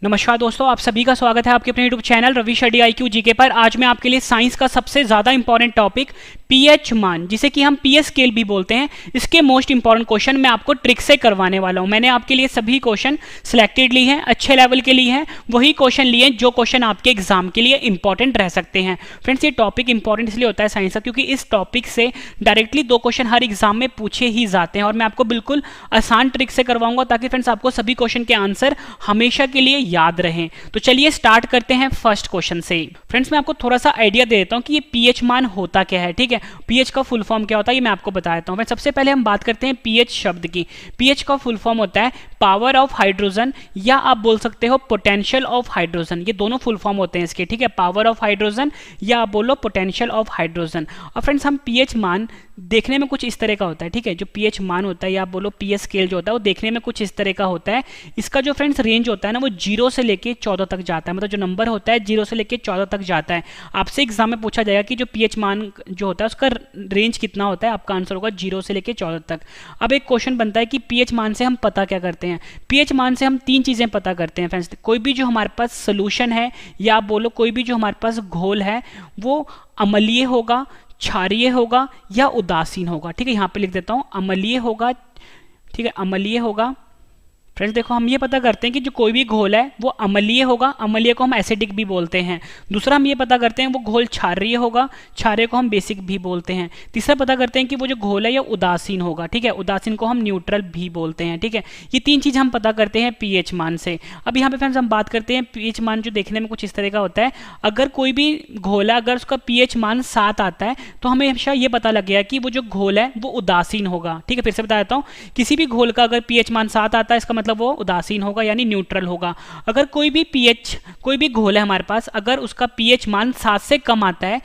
नमस्कार दोस्तों, आप सभी का स्वागत है आपके अपने YouTube channel Ravi Shetty IQ GK पर। आज मैं आपके लिए साइंस का सबसे ज़्यादा इंपॉर्टेंट टॉपिक पीएच मान, जिसे कि हम पीएच स्केल भी बोलते हैं, इसके मोस्ट इंपॉर्टेंट क्वेश्चन मैं आपको ट्रिक से करवाने वाला हूं। मैंने आपके लिए सभी क्वेश्चन सिलेक्टेड लिए हैं, अच्छे लेवल के लिए हैं, वही क्वेश्चन लिए हैं जो क्वेश्चन आपके एग्जाम के लिए इंपॉर्टेंट रह सकते हैं। फ्रेंड्स, ये टॉपिक इंपॉर्टेंट इसलिए होता है साइंस का क्योंकि इस टॉपिक से डायरेक्टली 2 क्वेश्चन हर एग्जाम में पूछे ही जाते हैं और मैं आपको बिल्कुल आसान ट्रिक से करवाऊंगा ताकि फ्रेंड्स आपको सभी क्वेश्चन के आंसर हमेशा के लिए याद रहें। तो चलिए स्टार्ट करते हैं फर्स्ट क्वेश्चन से। फ्रेंड्स, मैं आपको थोड़ा सा आइडिया दे देता हूं कि ये पीएच मान होता क्या है। ठीक है, पीएच का फुल फॉर्म क्या होता है ये मैं आपको बता देता हूं। सबसे पहले हम बात करते हैं पीएच शब्द की। पीएच का फुल फॉर्म होता है पावर ऑफ हाइड्रोजन, या आप बोल सकते हो पोटेंशियल ऑफ हाइड्रोजन। ये दोनों फुल फॉर्म होते हैं इसके। ठीक है, पावर ऑफ हाइड्रोजन या आप बोलो पोटेंशियल ऑफ हाइड्रोजन। और फ्रेंड्स, हम पीएच मान देखने में कुछ इस तरह का होता है। ठीक है, जो पीएच मान होता है या आप बोलो पीएच स्केल जो होता है वो देखने में कुछ इस तरह का होता है। इसका जो फ्रेंड्स रेंज होता है ना वो 0 से लेके 14 तक जाता है। मतलब जो नंबर होता है 0 से लेके 14 तक जाता है। आपसे एग्जाम में पूछा जाएगा कि जो पीएच मान जो होता है उसका रेंज कितना होता है, आपका आंसर होगा 0 से लेके 14 तक। अब एक क्वेश्चन बनता है कि पीएच मान से हम पता क्या करते हैं। पीएच मान से हम 3 चीजें पता करते हैं फ्रेंड्स। कोई भी जो हमारे पास सोल्यूशन है या आप बोलो कोई भी जो हमारे पास घोल है वो अम्लीय होगा, क्षारीय होगा या उदासीन होगा। ठीक है, यहां पे लिख देता हूं अम्लीय होगा। ठीक है, अम्लीय होगा। फ्रेंड्स देखो, हम ये पता करते हैं कि जो कोई भी घोल है वो अम्लीय होगा, अम्लीय को हम एसिडिक भी बोलते हैं। दूसरा हम ये पता करते हैं वो घोल क्षारीय होगा, क्षारीय को हम बेसिक भी बोलते हैं। तीसरा पता करते हैं कि वो जो घोल है ये उदासीन होगा। ठीक है, उदासीन को हम न्यूट्रल भी बोलते हैं। ठीक है, ये 3 चीज हम पता करते हैं पीएच मान से। अब यहाँ पे फ्रेंड्स हम बात करते हैं पीएच मान जो देखने में कुछ इस तरह का होता है। अगर कोई भी घोल है अगर उसका पीएच मान 7 आता है तो हमें हमेशा ये पता लग गया कि वो जो घोल है वो उदासीन होगा। ठीक है, फिर से बता देता हूँ, किसी भी घोल का अगर पीएच मान 7 आता है इसका मतलब वो उदासीन होगा यानी न्यूट्रल होगा। अगर कोई भी घोल है हमारे पास, अगर उसका पीएच मान 7 से कम आता है,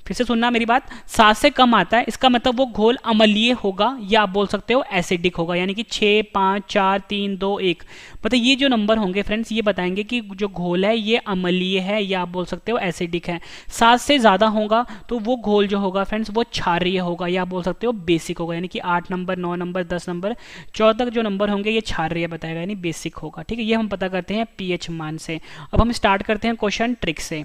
फिर से सुनना मेरी बात, 7 से कम आता है इसका मतलब वो घोल अम्लीय होगा या आप बोल सकते हो एसिडिक होगा। यानी कि 6, 5, 4, 3, 2, 1 मतलब ये जो नंबर होंगे फ्रेंड्स ये बताएंगे कि जो घोल है ये अम्लीय है या आप बोल सकते हो एसिडिक है। 7 से ज्यादा होगा तो वो घोल जो होगा फ्रेंड्स वो क्षारीय होगा या आप बोल सकते हो बेसिक होगा। यानी कि 8 नंबर, 9 नंबर, 10 नंबर, 14 तक जो नंबर होंगे ये क्षारीय बताएगा यानी बेसिक होगा। ठीक है, ये हम पता करते हैं पीएच मान से। अब हम स्टार्ट करते हैं क्वेश्चन ट्रिक से।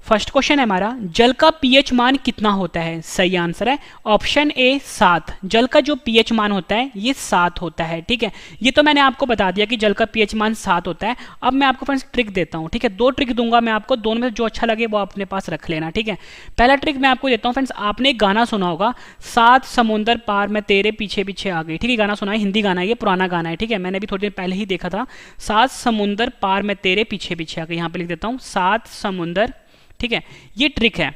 फर्स्ट क्वेश्चन है हमारा, जल का पीएच मान कितना होता है? सही आंसर है ऑप्शन ए 7। जल का जो पीएच मान होता है ये 7 होता है। ठीक है, ये तो मैंने आपको बता दिया कि जल का पीएच मान 7 होता है। अब मैं आपको फ्रेंड्स ट्रिक देता हूं। ठीक है, 2 ट्रिक दूंगा मैं आपको, दोनों में से जो अच्छा लगे वो अपने पास रख लेना। ठीक है, पहला ट्रिक मैं आपको देता हूं फ्रेंड्स, आपने एक गाना सुना होगा, 7 समुंदर पार मैं तेरे पीछे पीछे आ गई। ठीक है, गाना सुना है, हिंदी गाना है, ये पुराना गाना है। ठीक है, मैंने भी थोड़ी देर पहले ही देखा था। 7 समुंदर पार मैं तेरे पीछे पीछे आ गई। यहां पे लिख देता हूं 7 समुंदर। ठीक है, ये ट्रिक है,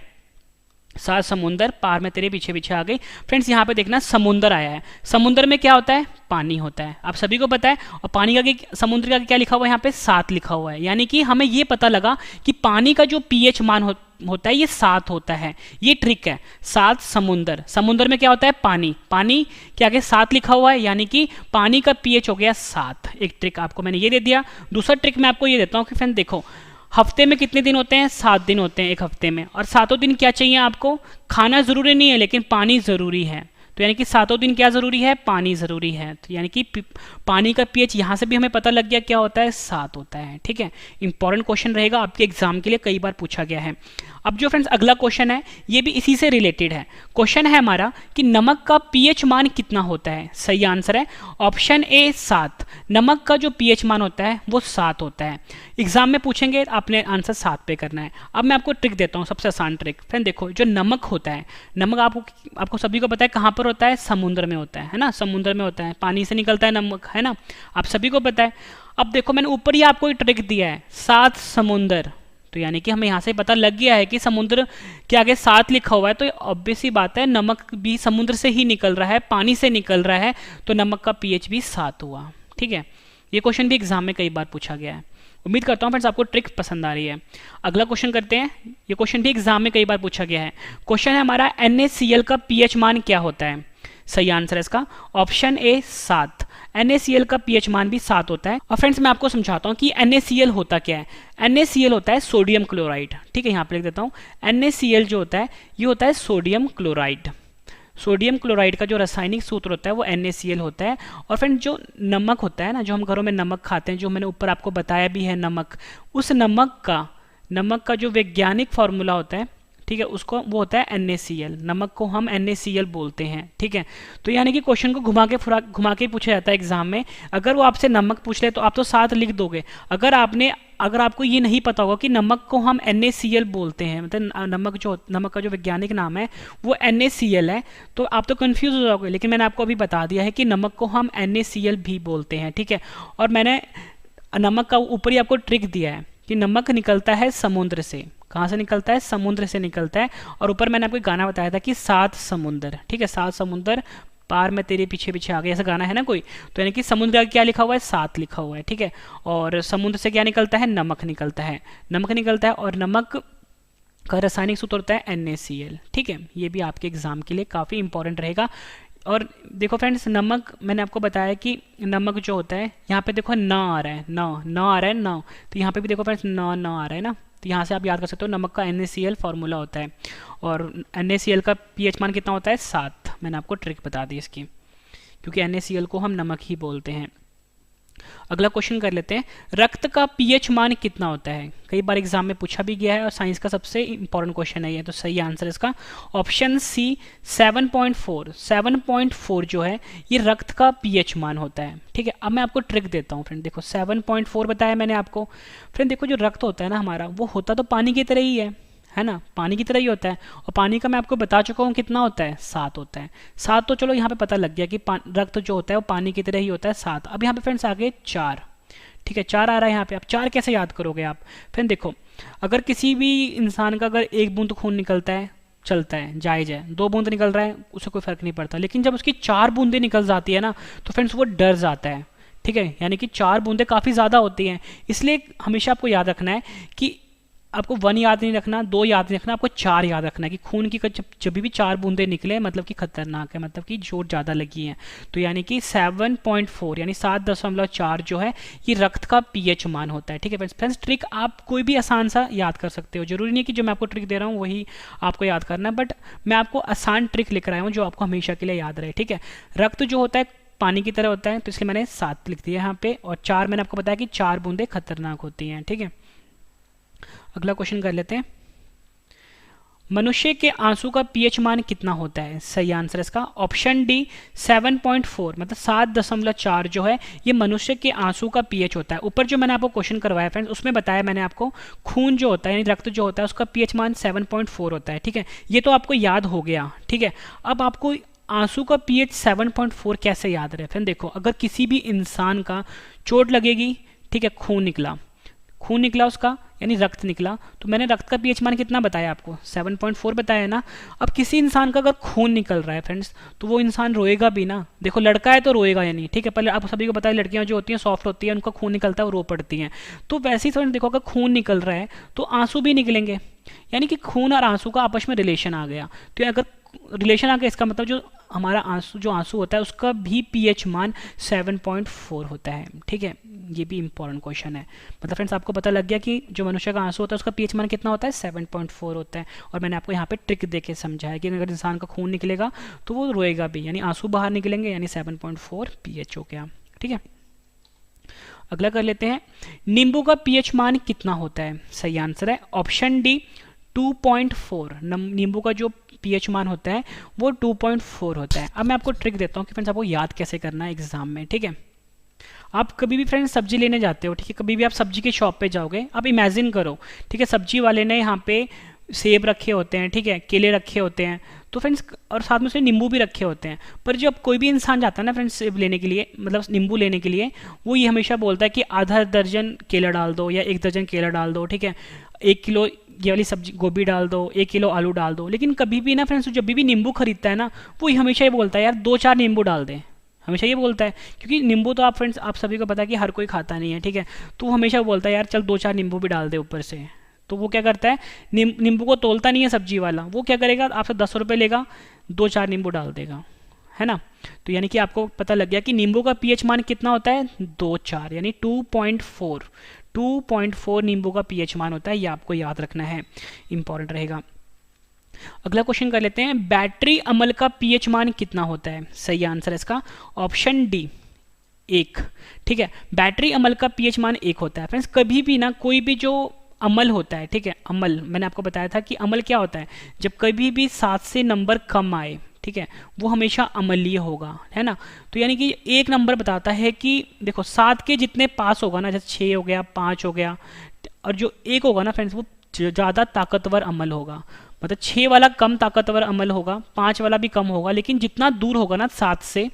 7 समुंदर पार में तेरे पीछे पीछे आ गई। फ्रेंड्स यहाँ पे देखना समुंदर आया है, समुंदर में क्या होता है? पानी होता है, आप सभी को पता है। और पानी का समुद्र का क्या लिखा हुआ है? यहाँ पे 7 लिखा हुआ है। यानी कि हमें ये पता लगा कि पानी का जो पीएच मान होता है ये 7 होता है। ये ट्रिक है। 7 समुंदर, समुंदर में क्या होता है? पानी, पानी के आगे 7 लिखा हुआ है यानी कि पानी का पीएच हो गया 7। एक ट्रिक आपको मैंने ये दे दिया। दूसरा ट्रिक मैं आपको ये देता हूँ कि फ्रेंड देखो, हफ्ते में कितने दिन होते हैं? 7 दिन होते हैं एक हफ्ते में। और 7 दिन क्या चाहिए आपको? खाना जरूरी नहीं है लेकिन पानी जरूरी है। तो यानी कि 7 दिन क्या जरूरी है? पानी जरूरी है। तो यानी कि पानी का पीएच यहां से भी हमें पता लग गया क्या होता है? 7 होता है। ठीक है, इंपॉर्टेंट क्वेश्चन रहेगा आपके एग्जाम के लिए, कई बार पूछा गया है। अब जो फ्रेंड्स अगला क्वेश्चन है ये भी इसी से रिलेटेड है। क्वेश्चन है हमारा कि नमक का पीएच मान कितना होता है? सही आंसर है ऑप्शन ए 7। नमक का जो पीएच मान होता है वो 7 होता है। एग्जाम में पूछेंगे, आपने आंसर 7 पे करना है। अब मैं आपको ट्रिक देता हूँ, सबसे आसान ट्रिक। फ्रेंड देखो, जो नमक होता है, नमक आपको सभी को पता है कहाँ पर होता है? समुद्र में होता है ना, समुद्र में होता है, पानी से निकलता है नमक, है ना, आप सभी को पता है। अब देखो मैंने ऊपर ही आपको एक ट्रिक दिया है, 7 समुंदर। तो यानी कि हमें यहाँ से पता लग गया है कि समुद्र के आगे 7 लिखा हुआ है तो ऑब्वियस सी बात है नमक भी समुद्र से ही निकल रहा है, पानी से निकल रहा है, तो नमक का पीएच भी 7 हुआ। ठीक है, ये क्वेश्चन भी एग्जाम में कई बार पूछा गया है। उम्मीद करता हूँ फ्रेंड्स आपको ट्रिक पसंद आ रही है। अगला क्वेश्चन करते हैं, ये क्वेश्चन भी एग्जाम में कई बार पूछा गया है। क्वेश्चन है हमारा, NaCl का पीएच मान क्या होता है? सही आंसर है इसका ऑप्शन ए 7। NaCl का पीएच मान भी 7 होता है। और फ्रेंड्स मैं आपको समझाता हूँ कि NaCl होता क्या है। NaCl होता है सोडियम क्लोराइड। ठीक है, यहाँ पे लिख देता हूँ NaCl जो होता है ये होता है सोडियम क्लोराइड। सोडियम क्लोराइड का जो रासायनिक सूत्र होता है वो NaCl होता है। और फ्रेंड जो नमक होता है ना, जो हम घरों में नमक खाते हैं, जो मैंने ऊपर आपको बताया भी है नमक, उस नमक का जो वैज्ञानिक फॉर्मूला होता है, ठीक है, उसको वो होता है NaCl। नमक को हम NaCl बोलते हैं, ठीक है। तो यानी कि क्वेश्चन को घुमा के पूछा जाता है एग्जाम में। अगर वो आपसे नमक पूछ ले तो आप तो साथ लिख दोगे। अगर आपको ये नहीं पता होगा कि नमक को हम NaCl बोलते हैं, मतलब नमक का जो वैज्ञानिक नाम है वो NaCl है, तो आप तो कंफ्यूज हो जाओगे। लेकिन मैंने आपको अभी बता दिया है कि नमक को हम NaCl भी बोलते हैं, ठीक है। और मैंने नमक का ऊपर ही आपको ट्रिक दिया है कि नमक निकलता है समुद्र से। कहाँ से निकलता है? समुद्र से निकलता है। और ऊपर मैंने आपको गाना बताया था कि 7 समुंदर, ठीक है, 7 समुंदर पार में तेरे पीछे पीछे आ गया, ऐसा गाना है ना कोई। तो यानी कि समुद्र का क्या लिखा हुआ है? 7 लिखा हुआ है, ठीक है। और समुद्र से क्या निकलता है? नमक निकलता है, नमक निकलता है। और नमक का रासायनिक सूत्र होता है NaCl, ठीक है। ये भी आपके एग्जाम के लिए काफ़ी इंपॉर्टेंट रहेगा। और देखो फ्रेंड्स, नमक मैंने आपको बताया कि नमक जो होता है, यहाँ पे देखो न आ रहा है, न आ रहा है, न, तो यहाँ पे भी देखो फ्रेंड्स न आ रहा है ना, तो यहाँ से आप याद कर सकते हो नमक का NaCl फॉर्मूला होता है। और NaCl का pH मान कितना होता है? 7। मैंने आपको ट्रिक बता दी इसकी, क्योंकि NaCl को हम नमक ही बोलते हैं। अगला क्वेश्चन कर लेते हैं, रक्त का pH मान कितना होता है? कई बार एग्जाम में पूछा भी गया है और साइंस का सबसे इंपॉर्टेंट क्वेश्चन है ये। तो सही आंसर इसका ऑप्शन सी 7.4। 7.4 जो है ये रक्त का pH मान होता है, ठीक है। अब मैं आपको ट्रिक देता हूँ फ्रेंड, देखो 7.4 बताया मैंने आपको। फ्रेंड देखो, जो रक्त होता है ना हमारा, वो होता तो पानी की तरह ही है ना, पानी की तरह ही होता है। और पानी का मैं आपको बता चुका हूँ कितना होता है? 7 होता है। 7 तो चलो यहाँ पे पता लग गया कि रक्त जो होता है वो पानी की तरह ही होता है, 7। अब यहाँ पे फ्रेंड्स आगे 4, ठीक है, 4 आ रहा है यहाँ पे। आप 4 कैसे याद करोगे आप? फ्रेंड देखो, अगर किसी भी इंसान का अगर 1 बूंद खून निकलता है, चलता है, जायज है। 2 बूंद निकल रहा है, उससे कोई फर्क नहीं पड़ता। लेकिन जब उसकी 4 बूंदें निकल जाती है ना, तो फ्रेंड्स वो डर जाता है, ठीक है। यानी कि 4 बूंदें काफ़ी ज़्यादा होती हैं। इसलिए हमेशा आपको याद रखना है कि आपको 1 याद नहीं रखना, 2 याद नहीं रखना, आपको 4 याद रखना है कि खून की जब भी 4 बूंदें निकले मतलब कि खतरनाक है, मतलब कि चोट ज़्यादा लगी है। तो यानी कि 7.4 यानी 7.4 जो है ये रक्त का pH मान होता है, ठीक है फ्रेंड्स। ट्रिक आप कोई भी आसान सा याद कर सकते हो, जरूरी नहीं है कि जो मैं आपको ट्रिक दे रहा हूँ वही आपको याद करना है, बट मैं आपको आसान ट्रिक लेकर आया हूँ जो आपको हमेशा के लिए याद रहे, ठीक है। रक्त जो होता है पानी की तरह होता है, तो इसलिए मैंने 7 लिख दिया यहाँ पे। और 4 मैंने आपको बताया कि 4 बूंदें खतरनाक होती हैं, ठीक है। अगला क्वेश्चन कर लेते हैं, मनुष्य के आंसू का pH मान कितना होता है? सही आंसर इसका ऑप्शन डी 7.4, मतलब 7.4 जो है ये मनुष्य के आंसू का pH होता है। ऊपर जो मैंने आपको क्वेश्चन करवाया फ्रेंड्स, उसमें बताया मैंने आपको खून जो होता है यानी रक्त जो होता है उसका pH मान 7.4 होता है, ठीक है। ये तो आपको याद हो गया, ठीक है। अब आपको आंसू का pH 7.4 कैसे याद रहे? फ्रेंड देखो, अगर किसी भी इंसान का चोट लगेगी, ठीक है, खून निकला उसका यानी रक्त निकला, तो मैंने रक्त का pH मान कितना बताया आपको? 7.4 बताया ना। अब किसी इंसान का अगर खून निकल रहा है फ्रेंड्स, तो वो इंसान रोएगा भी ना। देखो लड़का है तो रोएगा यानी, ठीक है। पहले आप सभी को पता है लड़कियां जो होती हैं सॉफ्ट होती हैं, उनका खून निकलता है वो रो पड़ती हैं। तो वैसे ही फ्रेंड्स देखो, अगर खून निकल रहा है तो आंसू भी निकलेंगे, यानी कि खून और आंसू का आपस में रिलेशन आ गया। तो अगर रिलेशन आ गया, इसका मतलब जो हमारा आंसू होता है उसका भी pH मान 7.4 होता है, ठीक है। ये भी इंपॉर्टेंट क्वेश्चन है। मतलब फ्रेंड्स आपको पता लग गया कि जो मनुष्य का आंसू होता है उसका pH मान कितना होता है? 7.4 होता है। और मैंने आपको यहाँ पे ट्रिक देके समझाया कि अगर इंसान का खून निकलेगा तो वो रोएगा भी, यानी आंसू बाहर निकलेंगे, यानी 7.4 pH हो गया, ठीक है। अगला कर लेते हैं, नींबू का pH मान कितना होता है? सही आंसर है ऑप्शन डी 2.4। नींबू का जो pH मान होता है वो 2.4 होता है। अब मैं आपको ट्रिक देता हूँ कि फ्रेंड्स आपको याद कैसे करना है एग्जाम में, ठीक है। आप कभी भी फ्रेंड्स सब्जी लेने जाते हो, ठीक है, कभी भी आप सब्जी के शॉप पे जाओगे, आप इमेजिन करो, ठीक है, सब्जी वाले ने यहाँ पे सेब रखे होते हैं, ठीक है, केले रखे होते हैं, तो फ्रेंड्स और साथ में उसने नींबू भी रखे होते हैं। पर जब कोई भी इंसान जाता है ना फ्रेंड्स सेब लेने के लिए, मतलब नींबू लेने के लिए, वो ये हमेशा बोलता है कि आधा दर्जन केला डाल दो या 1 दर्जन केला डाल दो, ठीक है, 1 किलो ये वाली सब्जी गोभी डाल दो, 1 किलो आलू डाल दो। लेकिन कभी भी ना फ्रेंड्स जब भी नींबू खरीदता है ना, वो हमेशा ये बोलता है यार 2-4 नींबू डाल दें, हमेशा ये बोलता है। क्योंकि नींबू तो आप फ्रेंड्स आप सभी को पता है कि हर कोई खाता नहीं है, ठीक है, तो वो हमेशा बोलता है यार चल 2-4 नींबू भी डाल दे ऊपर से। तो वो क्या करता है, नींबू को तोलता नहीं है सब्जी वाला, वो क्या करेगा, आपसे 10 रुपये लेगा, 2-4 नींबू डाल देगा, है ना। तो यानी कि आपको पता लग गया कि नींबू का pH मान कितना होता है? 2-4 यानी 2.4 नींबू का pH मान होता है। ये आपको याद रखना है, इंपॉर्टेंट रहेगा। अगला क्वेश्चन कर लेते हैं, बैटरी अम्ल का पीएच मान कितना होता है? सही आंसर है इसका ऑप्शन डी, 1। ठीक है, बैटरी अम्ल का पीएच मान 1 होता है। फ्रेंड्स कभी भी ना कोई भी जो अम्ल होता है, ठीक है, अम्ल मैंने आपको बताया था कि अम्ल क्या होता है, जब कभी भी 7 से नंबर कम आए, ठीक है, वो हमेशा अम्लीय होगा, है ना। तो यानी कि एक नंबर बताता है कि देखो 7 के जितने पास होगा ना, जैसे 6 हो गया, 5 हो गया, और जो 1 होगा ना फ्रेंड्स, वो ज़्यादा ताकतवर अम्ल होगा। मतलब 6 वाला कम ताकतवर अम्ल होगा, 5 वाला भी कम होगा, लेकिन जितना दूर होगा ना 7 से,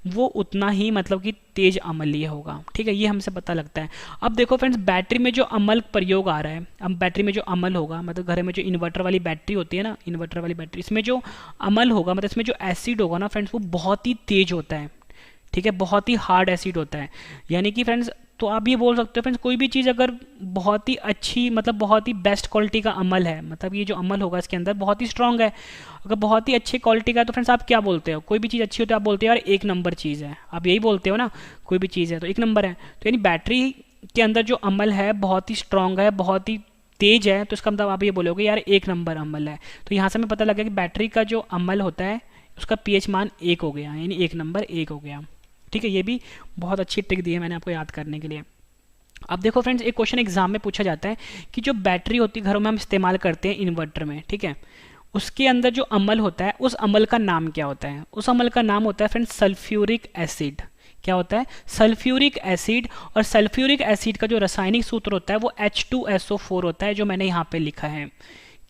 वो उतना ही मतलब कि तेज अम्लीय होगा। ठीक है, ये हमसे पता लगता है। अब देखो फ्रेंड्स, बैटरी में जो अम्ल प्रयोग आ रहा है, अब बैटरी में जो अम्ल होगा, मतलब घर में जो इन्वर्टर वाली बैटरी होती है ना, इन्वर्टर वाली बैटरी, इसमें जो अम्ल होगा, मतलब इसमें जो एसिड होगा ना फ्रेंड्स, वो बहुत ही तेज होता है। ठीक है, बहुत ही हार्ड एसिड होता है। यानी कि फ्रेंड्स, तो आप ये बोल सकते हो फ्रेंड्स, कोई भी चीज़ अगर बहुत ही अच्छी, मतलब बहुत ही बेस्ट क्वालिटी का अमल है, मतलब ये जो अमल होगा इसके अंदर बहुत ही स्ट्रांग है, अगर बहुत ही अच्छी क्वालिटी का है, तो फ्रेंड्स आप क्या बोलते हो? कोई भी चीज़ अच्छी होती है आप बोलते हो यार 1 नंबर चीज़ है, आप यही बोलते हो ना, कोई भी चीज़ है तो 1 नंबर है। तो यानी बैटरी के अंदर जो अमल है बहुत ही स्ट्रांग है, बहुत ही तेज है, तो इसका मतलब आप ये बोलोगे यार 1 नंबर अमल है। तो यहाँ से हमें पता लगा कि बैटरी का जो अमल होता है उसका पीएच मान 1 हो गया, यानी 1 नंबर 1 हो गया। ठीक है, ये भी बहुत अच्छी ट्रिक दी है मैंने आपको याद करने के लिए। अब देखो फ्रेंड्स, एक क्वेश्चन एग्जाम में पूछा जाता है कि जो बैटरी होती है घरों में हम इस्तेमाल करते हैं इन्वर्टर में, ठीक है, उसके अंदर जो अमल होता है उस अमल का नाम क्या होता है? उस अमल का नाम होता है फ्रेंड्स सल्फ्यूरिक एसिड। क्या होता है? Sulphuric acid. और सल्फ्यूरिक एसिड का जो रासायनिक सूत्र होता है वो H2SO4 होता है, जो मैंने यहाँ पे लिखा है।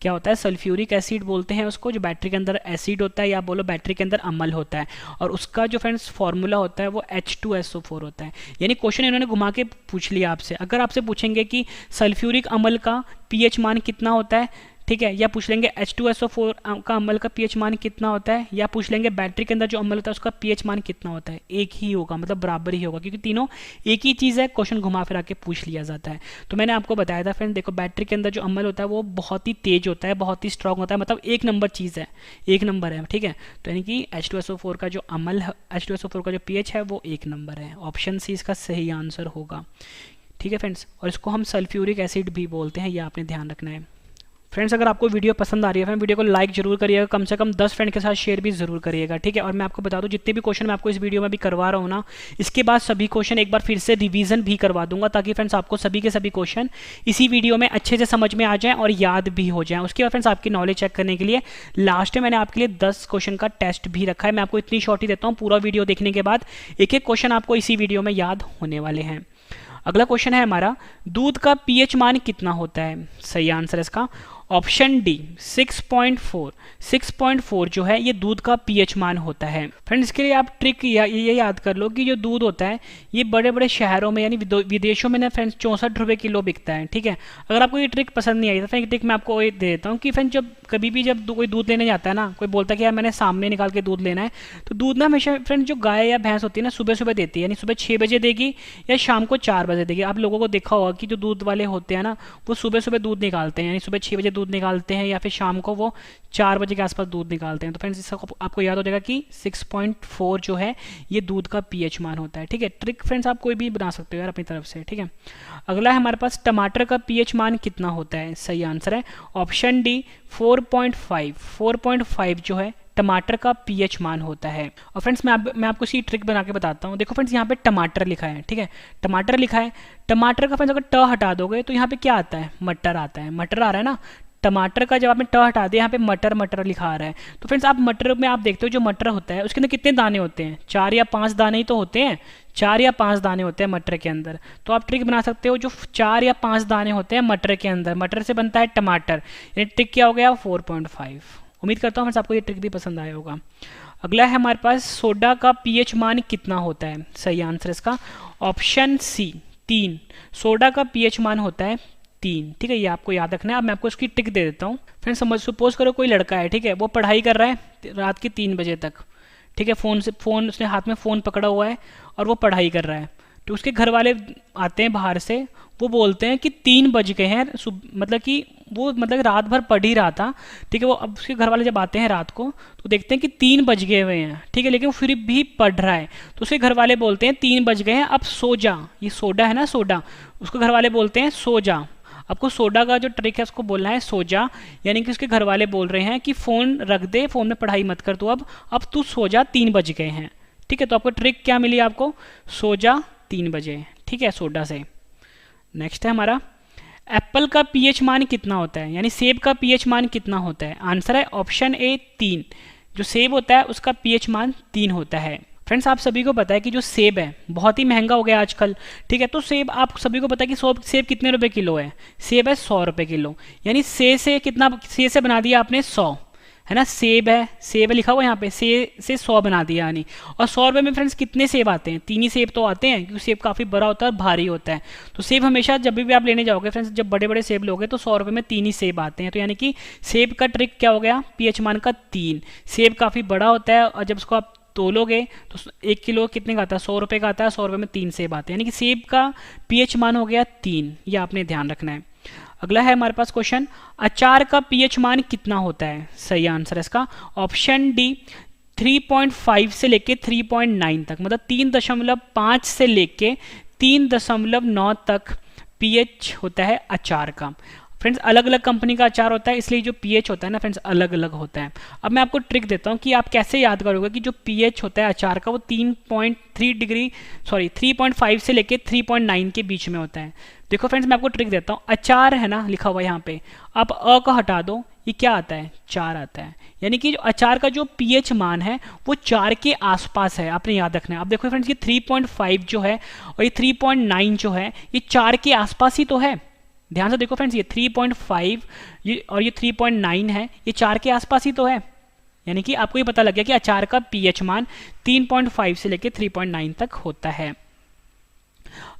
क्या होता है? सल्फ्यूरिक एसिड बोलते हैं उसको, जो बैटरी के अंदर एसिड होता है, या बोलो बैटरी के अंदर अम्ल होता है, और उसका जो फ्रेंड्स फॉर्मूला होता है वो H2SO4 होता है। यानी क्वेश्चन इन्होंने घुमा के पूछ लिया आपसे। अगर आपसे पूछेंगे कि सल्फ्यूरिक अम्ल का पीएच मान कितना होता है, ठीक है, या पूछ लेंगे H2SO4 का अम्ल का पीएच मान कितना होता है, या पूछ लेंगे बैटरी के अंदर जो अम्ल होता है उसका पीएच मान कितना होता है, एक ही होगा, मतलब बराबर ही होगा, क्योंकि तीनों एक ही चीज़ है। क्वेश्चन घुमा फिरा के पूछ लिया जाता है। तो मैंने आपको बताया था फ्रेंड, देखो बैटरी के अंदर जो अम्ल होता है वो बहुत ही तेज होता है, बहुत ही स्ट्रांग होता है, मतलब 1 नंबर चीज़ है, 1 नंबर है। ठीक है, तो यानी कि H2SO4 का जो अम्ल है, H2SO4 का जो पीएच है वो 1 नंबर है। ऑप्शन सी इसका सही आंसर होगा। ठीक है फ्रेंड्स, और इसको हम सल्फ्यूरिक एसिड भी बोलते हैं, ये आपने ध्यान रखना है। फ्रेंड्स, अगर आपको वीडियो पसंद आ रही है फ्रेंड, वीडियो को लाइक जरूर करिएगा, कम से कम 10 फ्रेंड के साथ शेयर भी जरूर करिएगा। ठीक है, और मैं आपको बता दूं, जितने भी क्वेश्चन मैं आपको इस वीडियो में भी करवा रहा हूँ ना, इसके बाद सभी क्वेश्चन एक बार फिर से रिवीजन भी करवा दूंगा, ताकि फ्रेंड्स आपको सभी के सभी क्वेश्चन इसी वीडियो में अच्छे से समझ में आ जाएं और याद भी हो जाएं। उसके बाद फ्रेंड्स आपकी नॉलेज चेक करने के लिए लास्ट में मैंने आपके लिए 10 क्वेश्चन का टेस्ट भी रखा है। मैं आपको इतनी शॉर्ट ही देता हूँ, पूरा वीडियो देखने के बाद एक एक क्वेश्चन आपको इसी वीडियो में याद होने वाले हैं। अगला क्वेश्चन है हमारा, दूध का पीएच मान कितना होता है? सही आंसर है इसका ऑप्शन डी, 6.4। 6.4 जो है ये दूध का पीएच मान होता है। फ्रेंड्स, इसके लिए आप ट्रिक ये याद कर लो कि जो दूध होता है ये बड़े बड़े शहरों में यानी विदेशों में ना फ्रेंड्स 64 रुपये किलो बिकता है। ठीक है, अगर आपको ये ट्रिक पसंद नहीं आई तो फ्रेंड ट्रिक मैं आपको ये दे देता हूँ कि फ्रेंड जब कभी भी जब कोई दूध लेने जाता है ना, कोई बोलता है कि यार मैंने सामने निकाल के दूध लेना है, तो दूध ना हमेशा फ्रेंड जो गाय या भैंस होती है ना सुबह सुबह देती है, यानी सुबह 6 बजे देगी या शाम को 4 बजे देगी। आप लोगों को देखा होगा कि जो दूध वाले होते हैं ना वो सुबह सुबह दूध निकालते हैं, यानी सुबह 6 बजे दूध निकालते हैं या फिर शाम को वो 4 बजे के आसपास दूध निकालते हैं। तो फ्रेंड्स इसका आपको याद हो जाएगा कि 6.4 जो है ये दूध का पीएच मान होता है। ठीक है, ट्रिक फ्रेंड्स आप कोई भी बना सकते हो यार अपनी तरफ से। ठीक है, अगला है हमारे पास, टमाटर का पीएच मान कितना होता है? सही आंसर है ऑप्शन डी, 4.5। 4.5 जो है टमाटर का पीएच मान होता है। और फ्रेंड्स मैं आपको इसी ट्रिक बना के बताता हूँ। देखो फ्रेंड्स, यहाँ पे टमाटर लिखा है, ठीक है, टमाटर लिखा है, टमाटर का फ्रेंड्स अगर ट हटा दोगे तो यहाँ पे क्या आता है? मटर आता है। मटर आ रहा है ना, टमाटर का जब आपने ट हटा दिया यहाँ पे मटर मटर लिखा आ रहा है। तो फ्रेंड्स आप मटर में आप देखते हो जो मटर होता है उसके अंदर कितने दाने होते हैं? 4 या 5 दाने ही तो होते हैं, 4 या 5 दाने होते हैं मटर के अंदर। तो आप ट्रिक बना सकते हो, जो 4 या 5 दाने होते हैं मटर के अंदर, मटर से बनता है टमाटर, यानी ट्रिक क्या हो गया? 4.5। उम्मीद करता हूँ फ्रेंड्स आपको ये ट्रिक भी पसंद आया होगा। अगला है हमारे पास, सोडा का पीएच मान कितना होता है? सही आंसर इसका ऑप्शन सी, 3। सोडा का पीएच मान होता है 3। ठीक है, ये आपको याद रखना है। अब मैं आपको इसकी ट्रिक दे देता हूँ। फ्रेंड्स सपोज करो कोई लड़का है, ठीक है, वो पढ़ाई कर रहा है रात के 3 बजे तक, ठीक है, फोन उसने हाथ में फ़ोन पकड़ा हुआ है और वो पढ़ाई कर रहा है। तो उसके घर वाले आते हैं बाहर से, वो बोलते हैं कि 3 बज गए हैं, मतलब कि वो मतलब रात भर पढ़ ही रहा था। ठीक है, वो अब उसके घर वाले जब आते हैं रात को तो देखते हैं कि 3 बज गए हुए हैं, ठीक है, लेकिन वो फिर भी पढ़ रहा है। तो उसके घर वाले बोलते हैं 3 बज गए हैं, अब सो जा। ये सोडा है ना, सोडा, उसको घर वाले बोलते हैं सो जा, आपको सोडा का जो ट्रिक है उसको बोलना है सोजा, यानी कि उसके घर वाले बोल रहे हैं कि फ़ोन रख दे, फ़ोन में पढ़ाई मत कर तू, अब तू सो जा, 3 बज गए हैं। ठीक है, तो आपको ट्रिक क्या मिली, आपको सो जा 3 बजे। ठीक है, सोडा से। नेक्स्ट है हमारा, एप्पल का पीएच मान कितना होता है, यानी सेब का पीएच मान कितना होता है। आंसर है ऑप्शन ए 3। जो सेब होता है उसका पीएच मान 3 होता है। फ्रेंड्स, आप सभी को पता है कि जो सेब है बहुत ही महंगा हो गया आजकल। ठीक है, तो सेब आप सभी को पता है कि सेब कितने रुपए किलो है। सेब है 100 रुपए किलो, यानी से कितना, से बना दिया आपने 100, है ना। सेब है लिखा हुआ यहाँ पे, से 100 बना दिया यानी। और 100 रुपये में फ्रेंड्स कितने सेब आते हैं, 3 ही सेब तो आते हैं, क्योंकि सेब काफ़ी बड़ा होता है और भारी होता है। तो सेब हमेशा जब भी आप लेने जाओगे फ्रेंड्स, जब बड़े बड़े सेब लोगे तो 100 रुपये में 3 ही सेब आते हैं। तो यानी कि सेब का ट्रिक क्या हो गया, पीएच मान का 3। सेब काफ़ी बड़ा होता है और जब उसको आप तोलोगे तो 1 किलो कितने का आता है, 100 रुपये का आता है। 100 रुपये में 3 सेब आते हैं, यानी कि सेब का पीएच मान हो गया 3। ये आपने ध्यान रखना है। अगला है हमारे पास क्वेश्चन, अचार का पीएच मान कितना होता है। सही आंसर है इसका ऑप्शन डी 3.5 से लेके 3.9 तक, मतलब 3.5 से लेके 3.9 तक पीएच होता है अचार का। फ्रेंड्स, अलग अलग कंपनी का अचार होता है, इसलिए जो पीएच होता है ना फ्रेंड्स अलग अलग होता है। अब मैं आपको ट्रिक देता हूँ कि आप कैसे याद करोगे कि जो पीएच होता है अचार का वो 3.5 से लेके 3.9 के बीच में होता है। देखो फ्रेंड्स, मैं आपको ट्रिक देता हूँ। अचार है ना लिखा हुआ यहाँ पे, आप अ को हटा दो, ये क्या आता है, 4 आता है। यानी कि जो अचार का जो पीएच मान है वो 4 के आसपास है, आपने याद रखना है। अब देखो फ्रेंड्स, ये 3.5 जो है और ये 3.9 जो है, ये 4 के आसपास ही तो है। ध्यान से देखो फ्रेंड्स, ये 3.5 और ये 3.9 है, ये 4 के आसपास ही तो है। यानी कि आपको ये पता लग गया कि अचार का पीएच मान 3.5 से लेकर 3.9 तक होता है।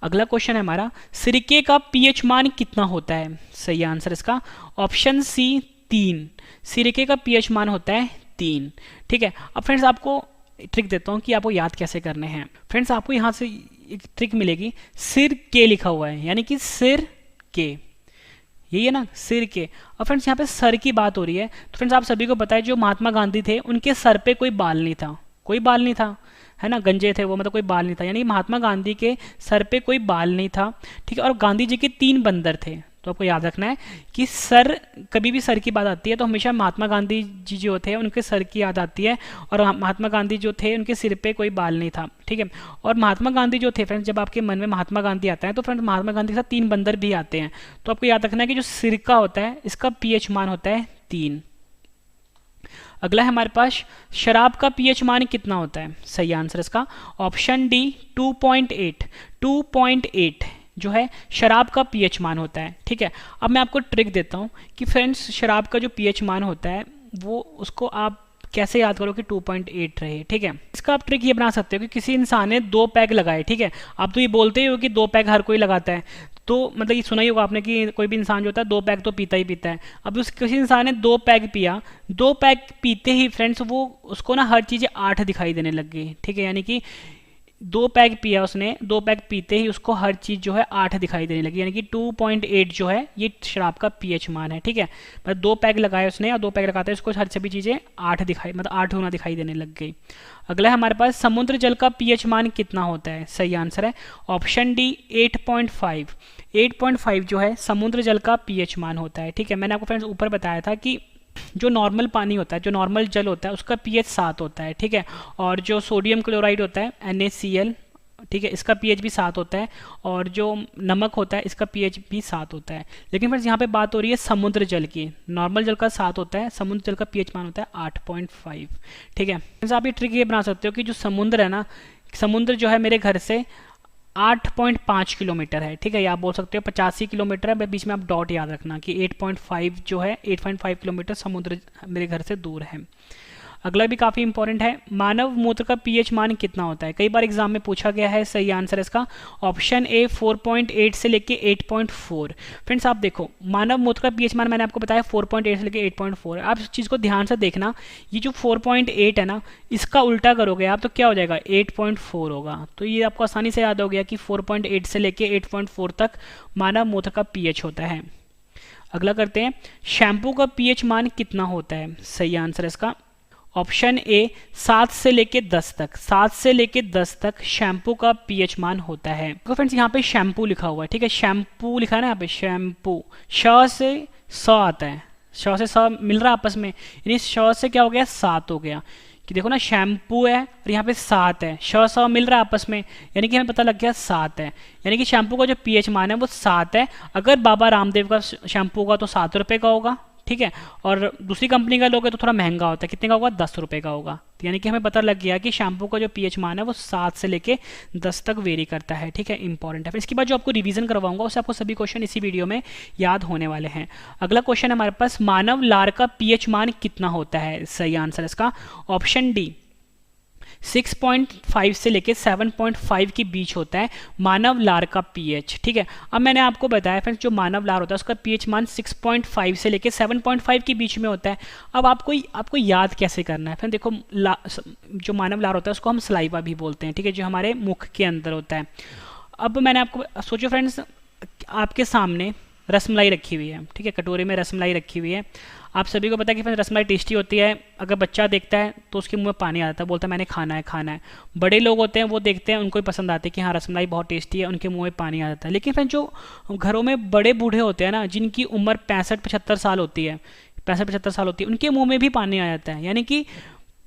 अगला क्वेश्चन है हमारा, सिरके का पीएच मान कितना होता है। सही आंसर इसका ऑप्शन सी 3। सिरके का पीएच मान होता है 3। ठीक है, अब फ्रेंड्स आपको ट्रिक देता हूँ कि आपको याद कैसे करने हैं। फ्रेंड्स, आपको यहाँ से एक ट्रिक मिलेगी, सिर के लिखा हुआ है, यानी कि सिर के, यही है ना, सिर के। और फ्रेंड्स यहाँ पे सर की बात हो रही है, तो फ्रेंड्स आप सभी को पता है जो महात्मा गांधी थे उनके सर पे कोई बाल नहीं था, कोई बाल नहीं था, है ना, गंजे थे वो, मतलब कोई बाल नहीं था। यानी महात्मा गांधी के सर पे कोई बाल नहीं था। ठीक है, और गांधी जी के 3 बंदर थे। तो आपको याद रखना है कि सर, कभी भी सर की बात आती है तो हमेशा महात्मा गांधी जी जो थे उनके सर की याद आती है, और महात्मा गांधी जो थे उनके सिर पे कोई बाल नहीं था। ठीक है, और महात्मा गांधी जो थे फ्रेंड्स, जब आपके मन में महात्मा गांधी आता है तो फ्रेंड्स महात्मा गांधी के साथ 3 बंदर भी आते हैं। तो आपको याद रखना है कि जो सिरका होता है इसका पीएच मान होता है 3। अगला है हमारे पास, शराब का पीएच मान कितना होता है। सही आंसर इसका ऑप्शन डी 2.8 जो है शराब का पीएच मान होता है। ठीक है, अब मैं आपको ट्रिक देता हूँ कि फ्रेंड्स शराब का जो पीएच मान होता है वो, उसको आप कैसे याद करो कि 2.8 रहे। ठीक है, इसका आप ट्रिक ये बना सकते हो कि किसी इंसान ने 2 पैग लगाए। ठीक है, आप तो ये बोलते ही हो कि 2 पैग हर कोई लगाता है, तो मतलब ये सुना ही होगा आपने कि कोई भी इंसान जो होता है 2 पैग तो पीता ही पीता है। अब किसी इंसान ने 2 पैग पिया, 2 पैग पीते ही फ्रेंड्स वो, उसको ना हर चीज़ें 8 दिखाई देने लग गई। ठीक है, यानी कि 2 पैग पिया उसने, 2 पैग पीते ही उसको हर चीज़ जो है 8 दिखाई देने लगी, यानी कि 2.8 जो है ये शराब का पीएच मान है। ठीक है, मतलब 2 पैग लगाए उसने और 2 पैग लगाते उसको हर सभी चीज़ें 8 दिखाई, मतलब 8 होना दिखाई देने लग गई। अगला है हमारे पास, समुद्र जल का पीएच मान कितना होता है। सही आंसर है ऑप्शन डी 8.5। 8.5 जो है समुद्र जल का पीएच मान होता है। ठीक है, मैंने आपको फ्रेंड्स ऊपर बताया था कि जो नॉर्मल पानी होता है, जो नॉर्मल जल होता है उसका पीएच 7 होता है। ठीक है, और जो सोडियम क्लोराइड होता है NaCl, ठीक है, इसका पीएच भी 7 होता है, और जो नमक होता है इसका पीएच भी 7 होता है। लेकिन फ्रेंड्स यहाँ पे बात हो रही है समुद्र जल की। नॉर्मल जल का 7 होता है, समुद्र जल का पीएच मान होता है 8.5। ठीक है, फ्रेंड्स आप ये ट्रिक ये बना सकते हो कि जो समुद्र है ना, समुद्र जो है मेरे घर से 8.5 किलोमीटर है। ठीक है, या आप बोल सकते हो 85 किलोमीटर है, बीच में आप डॉट याद रखना कि 8.5 जो है 8.5 किलोमीटर समुद्र मेरे घर से दूर है। अगला भी काफ़ी इंपॉर्टेंट है, मानव मूत्र का पीएच मान कितना होता है। कई बार एग्जाम में पूछा गया है। सही आंसर इसका ऑप्शन ए 4.8 से लेके 8.4। फ्रेंड्स आप देखो, मानव मूत्र का पीएच मान मैंने आपको बताया 4.8 से लेके 8.4। आप इस चीज़ को ध्यान से देखना, ये जो 4.8 है ना, इसका उल्टा करोगे आप तो क्या हो जाएगा, 8.4 होगा। तो ये आपको आसानी से याद हो गया कि 4.8 से लेके 8.4 तक मानव मूत्र का पीएच होता है। अगला करते हैं, शैम्पू का पीएच मान कितना होता है। सही आंसर इसका ऑप्शन ए 7 से लेके 10 तक, 7 से लेके 10 तक शैम्पू का पीएच मान होता है। तो फ्रेंड्स यहाँ पे शैम्पू लिखा हुआ है, ठीक है, शैम्पू लिखा है ना यहाँ पे, शैम्पू, श से स आता है, श से स मिल रहा है आपस में, यानी श से क्या हो गया 7 हो गया, कि देखो ना शैम्पू है और यहाँ पे 7 है, श स मिल रहा है आपस में, यानी कि हमें पता लग गया 7 है, यानी कि शैम्पू का जो पीएच मान है वो 7 है। अगर बाबा रामदेव का शैम्पू होगा तो 7 रुपये का होगा, ठीक है, और दूसरी कंपनी का लोगे तो थोड़ा महंगा होता है, कितने का होगा 10 रुपये का होगा। तो यानी कि हमें पता लग गया कि शैम्पू का जो पीएच मान है वो 7 से लेके 10 तक वेरी करता है, ठीक है, इंपॉर्टेंट है। फिर इसके बाद जो आपको रिवीजन करवाऊंगा उससे आपको सभी क्वेश्चन इसी वीडियो में याद होने वाले हैं। अगला क्वेश्चन है हमारे पास, मानव लार का पीएच मान कितना होता है? सही आंसर इसका ऑप्शन डी 6.5 से लेके 7.5 के बीच होता है मानव लार का पीएच, ठीक है। अब मैंने आपको बताया फ्रेंड्स जो मानव लार होता है उसका पीएच मान 6.5 से लेके 7.5 के बीच में होता है। अब आपको याद कैसे करना है? फिर देखो जो मानव लार होता है उसको हम सलाइवा भी बोलते हैं, ठीक है, जो हमारे मुख के अंदर होता है। अब मैंने आपको सोचो फ्रेंड्स आपके सामने रसमलाई रखी हुई है, ठीक है, कटोरे में रसमलाई रखी हुई है। आप सभी को पता है कि रसमलाई टेस्टी होती है, अगर बच्चा देखता है तो उसके मुंह में पानी आ जाता है, बोलता है मैंने खाना है खाना है। बड़े लोग होते हैं वो देखते हैं, उनको भी पसंद आती है कि हाँ रसमलाई बहुत टेस्टी है, उनके मुंह में पानी आ जाता है। लेकिन फिर जो घरों में बड़े बूढ़े होते हैं ना, जिनकी उम्र 65-75 साल होती है, 65-75 साल होती है, उनके मुँह में भी पानी आ जाता है, यानी कि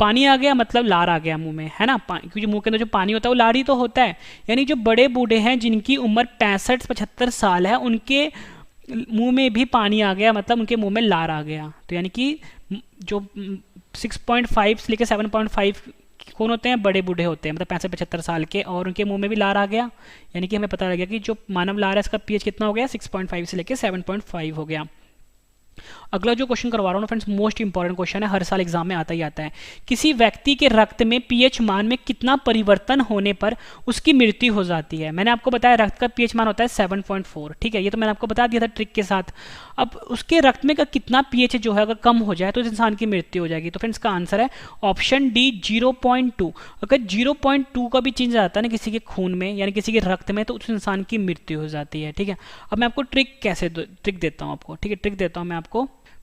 पानी आ गया मतलब लार आ गया मुंह में, है ना, क्योंकि मुंह के अंदर जो पानी होता है वो लार ही तो होता है। यानी जो बड़े बूढ़े हैं जिनकी उम्र 65-75 साल है, उनके मुंह में भी पानी आ गया मतलब उनके मुंह में लार आ गया। तो यानी कि जो 6.5 से लेकर 7.5 कौन होते हैं? बड़े बूढ़े होते हैं, मतलब 65-75 साल के, और उनके मुंह में भी लार आ गया, यानी कि हमें पता लग गया कि जो मानव लार है इसका पीएच कितना हो गया? 6.5 से लेकर 7.5 हो गया। अगला जो क्वेश्चन करवा रहा हूँ फ्रेंड्स मोस्ट इंपॉर्टेंट क्वेश्चन है, हर साल एग्जाम में आता ही आता है। किसी व्यक्ति के रक्त में पीएच मान में कितना परिवर्तन होने पर उसकी मृत्यु हो जाती है? मैंने आपको बताया रक्त का पीएच मान होता है 7.4, ठीक है, ये तो मैंने आपको बता दिया था ट्रिक के साथ। अब उसके रक्त में का कितना पीएच जो है अगर कम हो जाए तो इस इंसान की मृत्यु हो जाएगी। तो फ्रेंड्स का आंसर है ऑप्शन डी 0.2। अगर 0.2 का भी चेंज आता है ना किसी के खून में यानी किसी के रक्त में तो उस इंसान की मृत्यु हो जाती है, ठीक है। अब मैं आपको ट्रिक देता हूँ आपको, ठीक है, ट्रिक देता हूँ मैं आपको।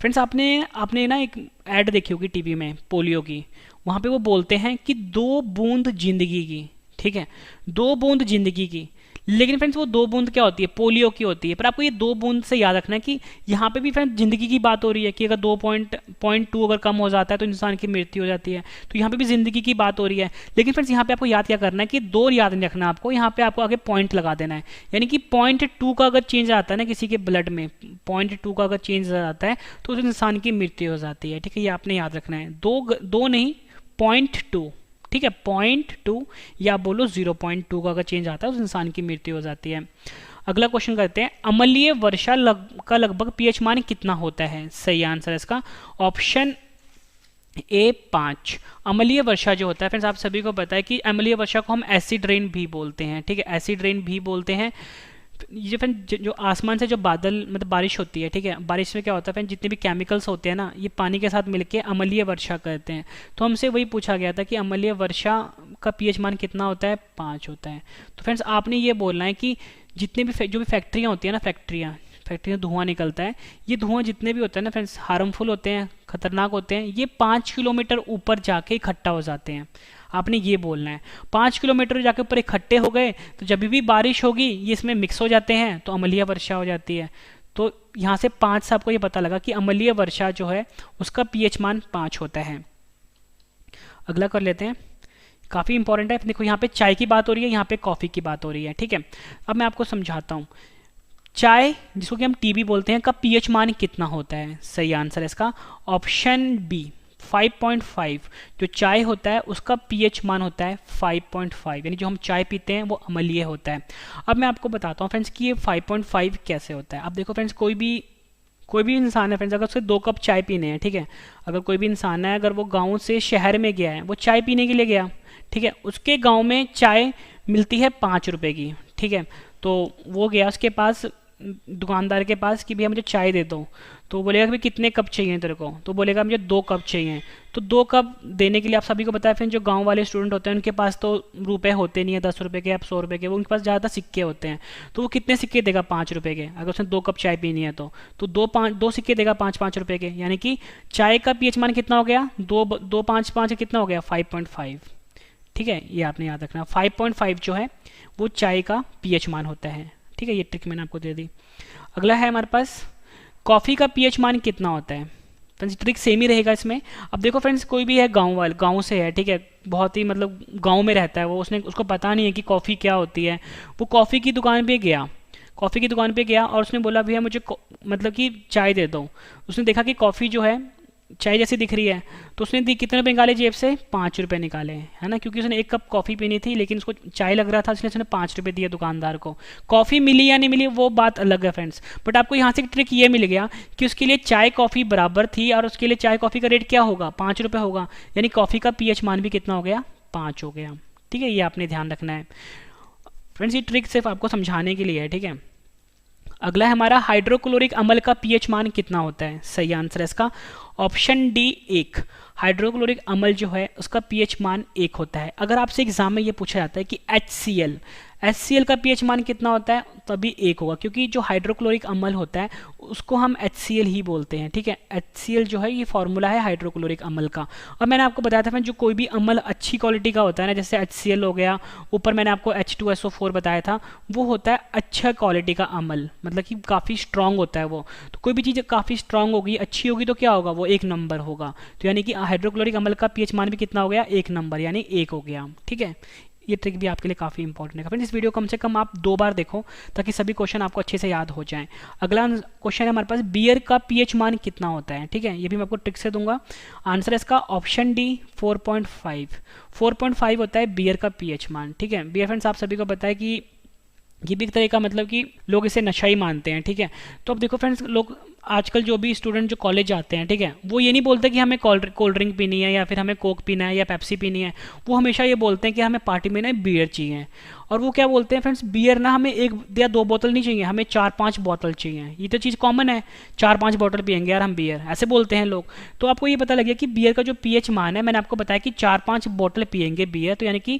फ्रेंड्स आपने ना एक ऐड देखी होगी टीवी में पोलियो की, वहाँ पे वो बोलते हैं कि 2 बूंद जिंदगी की, ठीक है, 2 बूंद जिंदगी की। लेकिन फ्रेंड्स वो 2 बूंद क्या होती है? पोलियो की होती है। पर आपको ये 2 बूंद से याद रखना है कि यहाँ पे भी फ्रेंड्स जिंदगी की बात हो रही है कि अगर 2.2 अगर कम हो जाता है तो इंसान की मृत्यु हो जाती है, तो यहाँ पे भी जिंदगी की बात हो रही है। लेकिन फ्रेंड्स यहाँ पे आपको याद क्या करना है कि 2 याद नहीं रखना आपको, यहाँ पे आपको आगे पॉइंट लगा देना है, यानी कि 0.2 का अगर चेंज आता है ना किसी के ब्लड में, 0.2 का अगर चेंज आता है तो उस इंसान की मृत्यु हो जाती है, ठीक है, ये आपने याद रखना है। 2 नहीं 0.2, ठीक है, 0.2 या बोलो 0.2 का अगर चेंज आता है उस इंसान की मृत्यु हो जाती है। अगला क्वेश्चन करते हैं, अम्लीय वर्षा का लगभग पीएच मान कितना होता है? सही आंसर है इसका ऑप्शन ए 5। अम्लीय वर्षा जो होता है फ्रेंड्स आप सभी को पता है कि अम्लीय वर्षा को हम एसिड रेन भी बोलते हैं, ठीक है, एसिड रेन भी बोलते हैं। ये फ्रेंड जो आसमान से जो बादल मतलब बारिश होती है, ठीक है, बारिश में क्या होता है फ्रेंड जितने भी केमिकल्स होते हैं ना ये पानी के साथ मिलके अम्लीय वर्षा करते हैं। तो हमसे वही पूछा गया था कि अम्लीय वर्षा का पीएच मान कितना होता है? 5 होता है। तो फ्रेंड्स आपने ये बोलना है कि जितने भी जो भी फैक्ट्रियाँ होती है ना, फैक्ट्री में धुआं निकलता है, ये धुआं जितने भी होते हैं ना फ्रेंड्स हार्मफुल होते हैं, खतरनाक होते हैं, ये 5 किलोमीटर ऊपर जाके इकट्ठा हो जाते हैं। आपने ये बोलना है 5 किलोमीटर जाके ऊपर इकट्ठे हो गए तो जब भी बारिश होगी ये इसमें मिक्स हो जाते हैं तो अम्लीय वर्षा हो जाती है। तो यहाँ से 5 से आपको ये पता लगा कि अम्लीय वर्षा जो है उसका पीएच मान 5 होता है। अगला कर लेते हैं, काफ़ी इंपॉर्टेंट है। देखो यहाँ पे चाय की बात हो रही है, यहाँ पे कॉफ़ी की बात हो रही है, ठीक है। अब मैं आपको समझाता हूँ, चाय जिसको कि हम टी भी बोलते हैं का पीएच मान कितना होता है? सही आंसर है इसका ऑप्शन बी 5.5। जो चाय होता है उसका पीएच मान होता है 5.5, यानी जो हम चाय पीते हैं वो अम्लीय होता है। अब मैं आपको बताता हूँ फ्रेंड्स कि ये 5.5 कैसे होता है। अब देखो फ्रेंड्स कोई भी इंसान है फ्रेंड्स, अगर उसे 2 कप चाय पीने हैं, ठीक है, अगर कोई भी इंसान है अगर वो गाँव से शहर में गया है, वो चाय पीने के लिए गया, ठीक है, उसके गाँव में चाय मिलती है 5 रुपये की, ठीक है, तो वो गया उसके पास दुकानदार के पास कि भैया मुझे चाय दे दो, तो बोलेगा कि भाई कितने कप चाहिए तेरे को, तो बोलेगा मुझे 2 कप चाहिए। तो 2 कप देने के लिए आप सभी को पता है, फिर जो गांव वाले स्टूडेंट होते हैं उनके पास तो रुपए होते नहीं है 10 रुपए के या 100 रुपए के, वो उनके पास ज़्यादा सिक्के होते हैं। तो वो कितने सिक्के देगा? 5 रुपए के। अगर उसने 2 कप चाय पीनी है तो 2 सिक्के देगा 5-5 रुपए के, यानी कि चाय का पीएच मान कितना हो गया? 2 5 5 कितना हो गया? 5.5। ठीक है, ये आपने याद रखना। 5.5 जो है वो चाय का पीएच मान होता है। ठीक है, ये ट्रिक मैंने आपको दे दी। अगला है हमारे पास कॉफ़ी का पीएच मान कितना होता है। फ्रेंड्स ट्रिक सेम ही रहेगा इसमें। अब देखो फ्रेंड्स, कोई भी है गांव से है, ठीक है, बहुत ही मतलब गांव में रहता है वो, उसको पता नहीं है कि कॉफ़ी क्या होती है। वो कॉफ़ी की दुकान पे गया और उसने बोला भैया मुझे मतलब कि चाय दे दो। उसने देखा कि कॉफ़ी जो है चाय जैसी दिख रही है, तो उसने दी कितने रुपए निकाले जेब से? 5 रुपए निकाले, है ना, क्योंकि उसने 1 कप कॉफ़ी पीनी थी लेकिन उसको चाय लग रहा था, इसलिए उसने 5 रुपए दिए दुकानदार को। कॉफ़ी मिली या नहीं मिली वो बात अलग है फ्रेंड्स, बट आपको यहाँ से एक ट्रिक ये मिल गया कि उसके लिए चाय कॉफ़ी बराबर थी और उसके लिए चाय कॉफ़ी का रेट क्या होगा? 5 रुपये होगा, यानी कॉफ़ी का पीएच मान भी कितना हो गया? 5 हो गया। ठीक है, ये आपने ध्यान रखना है फ्रेंड्स, ये ट्रिक सिर्फ आपको समझाने के लिए है। ठीक है, अगला है हमारा हाइड्रोक्लोरिक अम्ल का पीएच मान कितना होता है। सही आंसर है इसका ऑप्शन डी 1। हाइड्रोक्लोरिक अम्ल जो है उसका पीएच मान 1 होता है। अगर आपसे एग्जाम में ये पूछा जाता है कि HCl का पीएच मान कितना होता है, तभी 1 होगा, क्योंकि जो हाइड्रोक्लोरिक अम्ल होता है उसको हम HCl ही बोलते हैं। ठीक है, HCl जो है ये फॉर्मूला है हाइड्रोक्लोरिक अम्ल का। और मैंने आपको बताया था जो कोई भी अम्ल अच्छी क्वालिटी का होता है ना, जैसे HCl हो गया, ऊपर मैंने आपको H2SO4 बताया था, वो होता है अच्छा क्वालिटी का अम्ल, मतलब कि काफ़ी स्ट्रांग होता है वो। तो कोई भी चीज़ काफ़ी स्ट्रांग होगी, अच्छी होगी, तो क्या होगा? वो 1 नंबर होगा। तो यानी कि हाइड्रोक्लोरिक अम्ल का पीएच मान भी कितना हो गया? 1 नंबर, यानी 1 हो गया। ठीक है, ये ट्रिक भी आपके लिए काफ़ी इंपॉर्टेंट है फ्रेंड्स। इस वीडियो कम से कम आप 2 बार देखो ताकि सभी क्वेश्चन आपको अच्छे से याद हो जाएं। अगला क्वेश्चन है हमारे पास, बियर का पीएच मान कितना होता है। ठीक है, ये भी मैं आपको ट्रिक से दूंगा। आंसर है इसका ऑप्शन डी 4.5। 4.5 होता है बियर का पीएच मान। ठीक है, बियर फ्रेंड्स आप सभी को पता है कि ये भी एक तरह का मतलब कि लोग इसे नशा ही मानते हैं। ठीक है, तो अब देखो फ्रेंड्स, लोग आजकल जो भी स्टूडेंट जो कॉलेज जाते हैं, ठीक है, वो ये नहीं बोलते कि हमें कोल्ड ड्रिंक पीनी है या फिर हमें कोक पीना है या पेप्सी पीनी है। वो हमेशा ये बोलते हैं कि हमें पार्टी में ना बियर चाहिए। और वो क्या बोलते हैं फ्रेंड्स, बियर ना हमें 1 या 2 बोतल नहीं चाहिए, हमें 4-5 बोतल चाहिए। ये तो चीज़ कॉमन है, 4-5 बोतल पियेंगे यार हम बियर, ऐसे बोलते हैं लोग। तो आपको ये पता लग गया कि बियर का जो पीएच मान है, मैंने आपको बताया कि 4-5 बोतल पियेंगे बियर, तो यानी कि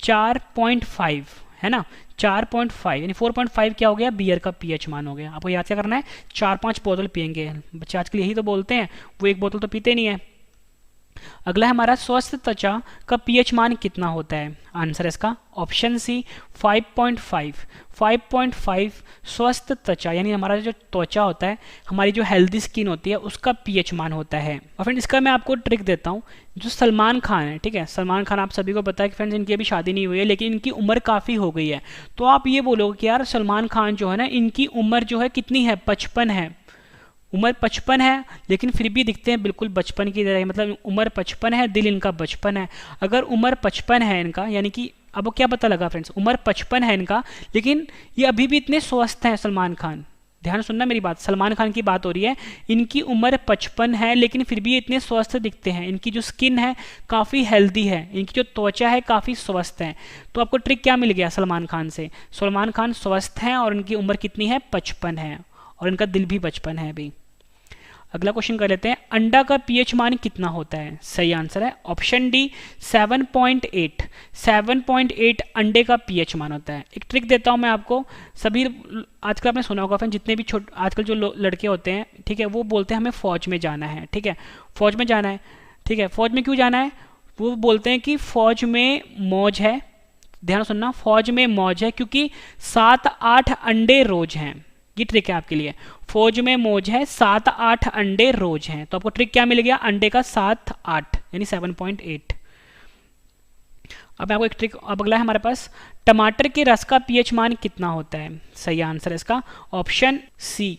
4.5 है ना, 4.5 यानी 4.5 क्या हो गया? बियर का पीएच मान हो गया। आपको याद क्या करना है? 4-5 बोतल पियेंगे। बच्चे आजकल यही तो बोलते हैं, वो 1 बोतल तो पीते नहीं है। अगला है हमारा, स्वस्थ त्वचा का पीएच मान कितना होता है। आंसर है इसका ऑप्शन सी 5.5। 5.5 स्वस्थ त्वचा यानी हमारा जो त्वचा होता है, हमारी जो हेल्दी स्किन होती है, उसका पीएच मान होता है। और फ्रेंड इसका मैं आपको ट्रिक देता हूँ। जो सलमान खान है, ठीक है, सलमान खान आप सभी को पता है कि फ्रेंड्स इनकी अभी शादी नहीं हुई है, लेकिन इनकी उम्र काफ़ी हो गई है। तो आप ये बोलोगे कि यार सलमान खान जो है ना, इनकी उम्र जो है कितनी है? 55 है। उम्र 55 है, लेकिन फिर भी दिखते हैं बिल्कुल बचपन की तरह, मतलब उम्र 55 है, दिल इनका बचपन है। अगर उम्र 55 है इनका, यानी कि अब क्या पता लगा फ्रेंड्स, उम्र 55 है इनका, लेकिन ये अभी भी इतने स्वस्थ हैं सलमान खान। ध्यान सुनना मेरी बात, सलमान खान की बात हो रही है। इनकी उम्र 55 है, लेकिन फिर भी ये इतने स्वस्थ दिखते हैं। इनकी जो स्किन है काफ़ी हेल्दी है, इनकी जो त्वचा है काफ़ी स्वस्थ है। तो आपको ट्रिक क्या मिल गया सलमान खान से? सलमान खान स्वस्थ हैं और इनकी उम्र कितनी है? 55 है, और इनका दिल भी 55 है अभी। अगला क्वेश्चन कर लेते हैं, अंडा का पीएच मान कितना होता है। सही आंसर है ऑप्शन डी 7.8। 7.8 अंडे का पीएच मान होता है। एक ट्रिक देता हूं मैं आपको, सभी आजकल आपने सुना होगा, जितने भी आजकल जो लड़के होते हैं, ठीक है, वो बोलते हैं हमें फौज में जाना है। ठीक है, फौज में जाना है। ठीक है, फौज में क्यों जाना है? वो बोलते हैं कि फौज में मौज है। ध्यान सुनना, फौज में मौज है क्योंकि 7-8 अंडे रोज हैं। ये ट्रिक है आपके लिए, फौज में मौज है, 7-8 अंडे रोज हैं। तो आपको ट्रिक क्या मिल गया? अंडे का 7-8 यानी 7.8। अब आपको एक ट्रिक, अब अगला है हमारे पास, टमाटर के रस का पीएच मान कितना होता है। सही आंसर है इसका ऑप्शन सी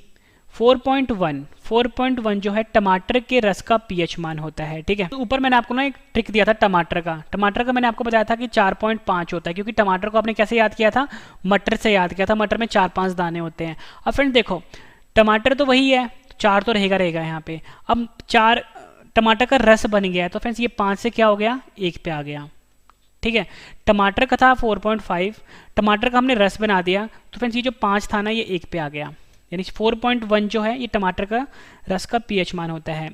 4.1। 4.1 जो है टमाटर के रस का पीएच मान होता है। ठीक है, तो ऊपर मैंने आपको ना एक ट्रिक दिया था टमाटर का मैंने आपको बताया था कि 4.5 होता है, क्योंकि टमाटर को आपने कैसे याद किया था? मटर से याद किया था। मटर में 4-5 दाने होते हैं। अब फ्रेंड देखो, टमाटर तो वही है, 4 तो रहेगा यहाँ पे। अब 4 टमाटर का रस बन गया है, तो फ्रेंड्स ये 5 से क्या हो गया? 1 पे आ गया। ठीक है। टमाटर का था 4.5, टमाटर का हमने रस बना दिया, तो फ्रेंड्स ये जो 5 था ना ये 1 पे आ गया, यानी 4.1 जो है ये टमाटर का रस का पीएच मान होता है।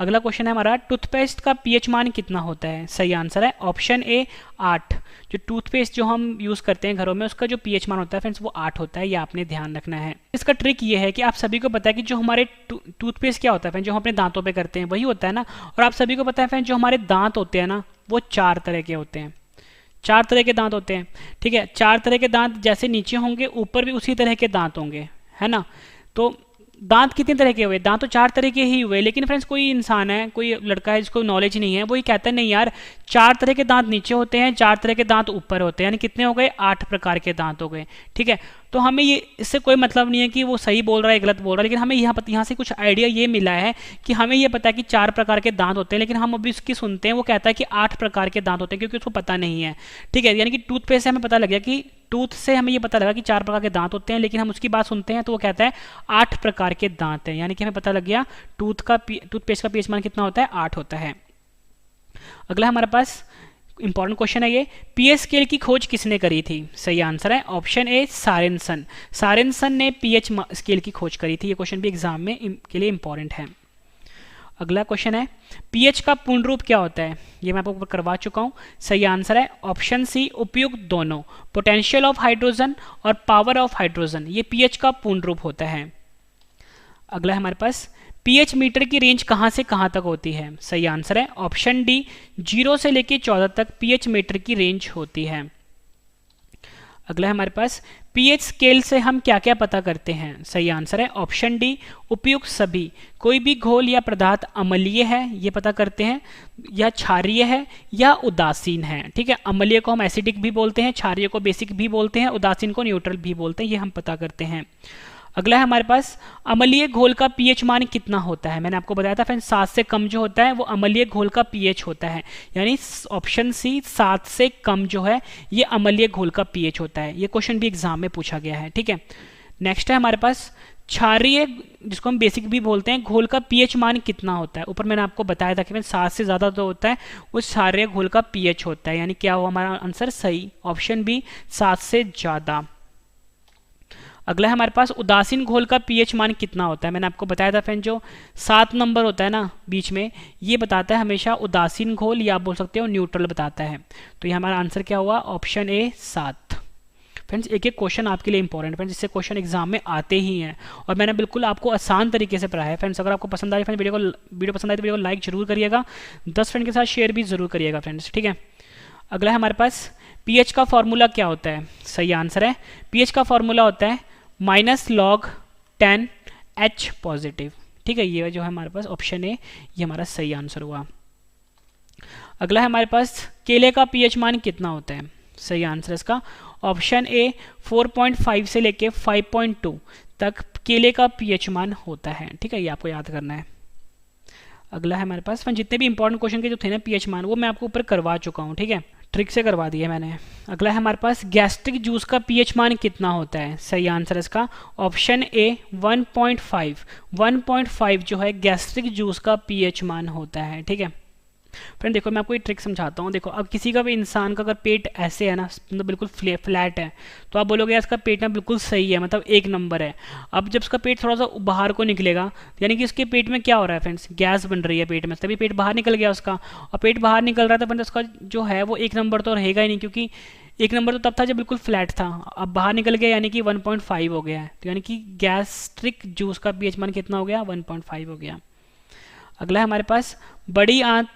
अगला क्वेश्चन है हमारा, टूथपेस्ट का पीएच मान कितना होता है? सही आंसर है ऑप्शन ए 8। जो टूथपेस्ट जो हम यूज़ करते हैं घरों में उसका जो पीएच मान होता है फ्रेंड्स वो 8 होता है, ये आपने ध्यान रखना है। इसका ट्रिक ये है कि आप सभी को पता है कि जो हमारे टूथपेस्ट क्या होता है फ्रेंड्स, जो हम अपने दांतों पे करते हैं वही होता है ना, और आप सभी को पता है फ्रेंड्स जो हमारे दांत होते हैं ना वो 4 तरह के होते हैं, 4 तरह के दांत होते हैं, ठीक है। 4 तरह के दांत जैसे नीचे होंगे ऊपर भी उसी तरह के दांत होंगे, है ना। तो दांत कितने तरह के हुए? दांत तो 4 तरह के ही हुए, लेकिन फ्रेंड्स कोई इंसान है, कोई लड़का है जिसको नॉलेज नहीं है, वो ही कहता है नहीं यार 4 तरह के दांत नीचे होते हैं, 4 तरह के दांत ऊपर होते हैं, यानी कितने हो गए? 8 प्रकार के दांत हो गए, ठीक है। तो हमें ये इससे कोई मतलब नहीं है कि वो सही बोल रहा है गलत बोल रहा है, लेकिन हमें यहाँ से कुछ आइडिया ये मिला है कि हमें ये पता है कि 4 प्रकार के दांत होते हैं, लेकिन हम अभी उसकी सुनते हैं वो कहता है कि 8 प्रकार के दांत होते हैं, क्योंकि उसको पता नहीं है, ठीक है। यानी कि टूथपेस्ट से हमें पता लग गया कि टूथ से हमें ये पता लगा कि 4 प्रकार के दांत होते हैं, लेकिन हम उसकी बात सुनते हैं तो वो कहता है 8 प्रकार के दांत हैं, यानी कि हमें पता लग गया टूथपेस्ट का पीएच मान कितना होता है? 8 होता है। अगला हमारे पास इंपॉर्टेंट क्वेश्चन है ये, पीएच स्केल की खोज किसने करी थी? सही आंसर है ऑप्शन ए सारेनसन। सारेनसन ने पीएच स्केल की खोज करी थी। ये क्वेश्चन भी एग्जाम में के लिए इंपॉर्टेंट है। अगला क्वेश्चन है, पीएच का पूर्ण रूप क्या होता है? ये मैं आपको करवा चुका हूं। सही आंसर है ऑप्शन सी उपयुक्त दोनों, पोटेंशियल ऑफ हाइड्रोजन और पावर ऑफ हाइड्रोजन, ये पीएच का पूर्ण रूप होता है। अगला हमारे पास, पीएच मीटर की रेंज कहां से कहां तक होती है? सही आंसर है ऑप्शन डी 0 से लेकर 14 तक पीएच मीटर की रेंज होती है। अगला हमारे पास, पीएच स्केल से हम क्या क्या पता करते हैं? सही आंसर है ऑप्शन डी उपयुक्त सभी, कोई भी घोल या पदार्थ अम्लीय है ये पता करते हैं, या क्षारीय है या उदासीन है, ठीक है। अम्लीय को हम एसिडिक भी बोलते हैं, क्षारीय को बेसिक भी बोलते हैं, उदासीन को न्यूट्रल भी बोलते हैं, ये हम पता करते हैं। अगला है हमारे पास, अम्लीय घोल का पीएच मान कितना होता है? मैंने आपको बताया था फ्रेंड्स 7 से कम जो होता है वो अम्लीय घोल का पीएच होता है, यानी ऑप्शन सी 7 से कम जो है ये अम्लीय घोल का पीएच होता है। ये क्वेश्चन भी एग्जाम में पूछा गया है, ठीक है। नेक्स्ट है हमारे पास, क्षारीय जिसको हम बेसिक भी बोलते हैं घोल का पीएच मान कितना होता है? ऊपर मैंने आपको बताया था कि 7 से ज़्यादा तो होता है उस क्षारीय घोल का पीएच होता है, यानी क्या हुआ हमारा आंसर सही, ऑप्शन बी 7 से ज़्यादा। अगला है हमारे पास, उदासीन घोल का पीएच मान कितना होता है? मैंने आपको बताया था फ्रेंड जो 7 नंबर होता है ना बीच में, ये बताता है हमेशा उदासीन घोल, या आप बोल सकते हो न्यूट्रल बताता है। तो ये हमारा आंसर क्या हुआ? Option A 7। फ्रेंड्स एक एक क्वेश्चन आपके लिए इंपॉर्टेंट फ्रेंड्स, जिससे क्वेश्चन एग्जाम में आते ही हैं, और मैंने बिल्कुल आपको आसान तरीके से पढ़ाया है फ्रेंड्स। अगर आपको पसंद आ रही फ्रेंड्स वीडियो पसंद आए तो वीडियो को लाइक जरूर करिएगा, 10 फ्रेंड के साथ शेयर भी जरूर करिएगा फ्रेंड्स, ठीक है। अगला है हमारे पास, पीएच का फॉर्मूला क्या होता है? सही आंसर है पीएच का फॉर्मूला होता है -log10H पॉजिटिव, ठीक है। ये जो है हमारे पास ऑप्शन ए ये हमारा सही आंसर हुआ। अगला है हमारे पास, केले का पीएच मान कितना होता है? सही आंसर इसका ऑप्शन ए 4.5 से लेके 5.2 तक केले का पीएच मान होता है, ठीक है। ये आपको याद करना है। अगला है हमारे पास, जितने भी इंपॉर्टेंट क्वेश्चन के जो थे ना पीएच मान वो मैं आपको ऊपर करवा चुका हूँ, ठीक है, ट्रिक से करवा दिया मैंने। अगला है हमारे पास, गैस्ट्रिक जूस का पीएच मान कितना होता है? सही आंसर इसका ऑप्शन ए 1.5। 1.5 जो है गैस्ट्रिक जूस का पीएच मान होता है, ठीक है। फ्रेंड देखो मैं आपको एक ट्रिक समझाता हूँ। देखो अब किसी का भी इंसान का अगर पेट ऐसे है ना, मतलब बिल्कुल फ्लैट है, तो आप बोलोगे यार इसका पेट ना बिल्कुल सही है, मतलब 1 नंबर है। अब जब उसका पेट थोड़ा सा बाहर को निकलेगा, यानी कि उसके पेट में क्या हो रहा है फ्रेंड्स, गैस बन रही है पेट में, तभी पेट बाहर निकल गया उसका, और पेट बाहर निकल रहा था फ्रेंड्स उसका जो है वो 1 नंबर तो रहेगा ही नहीं, क्योंकि 1 नंबर तो तब था जब बिल्कुल फ्लैट था, अब बाहर निकल गया यानी कि 1.5 हो गया है, तो यानी कि गैस्ट्रिक जूस का पीएच मान कितना हो गया? 1.5 हो गया। अगला है हमारे पास, बड़ी आंत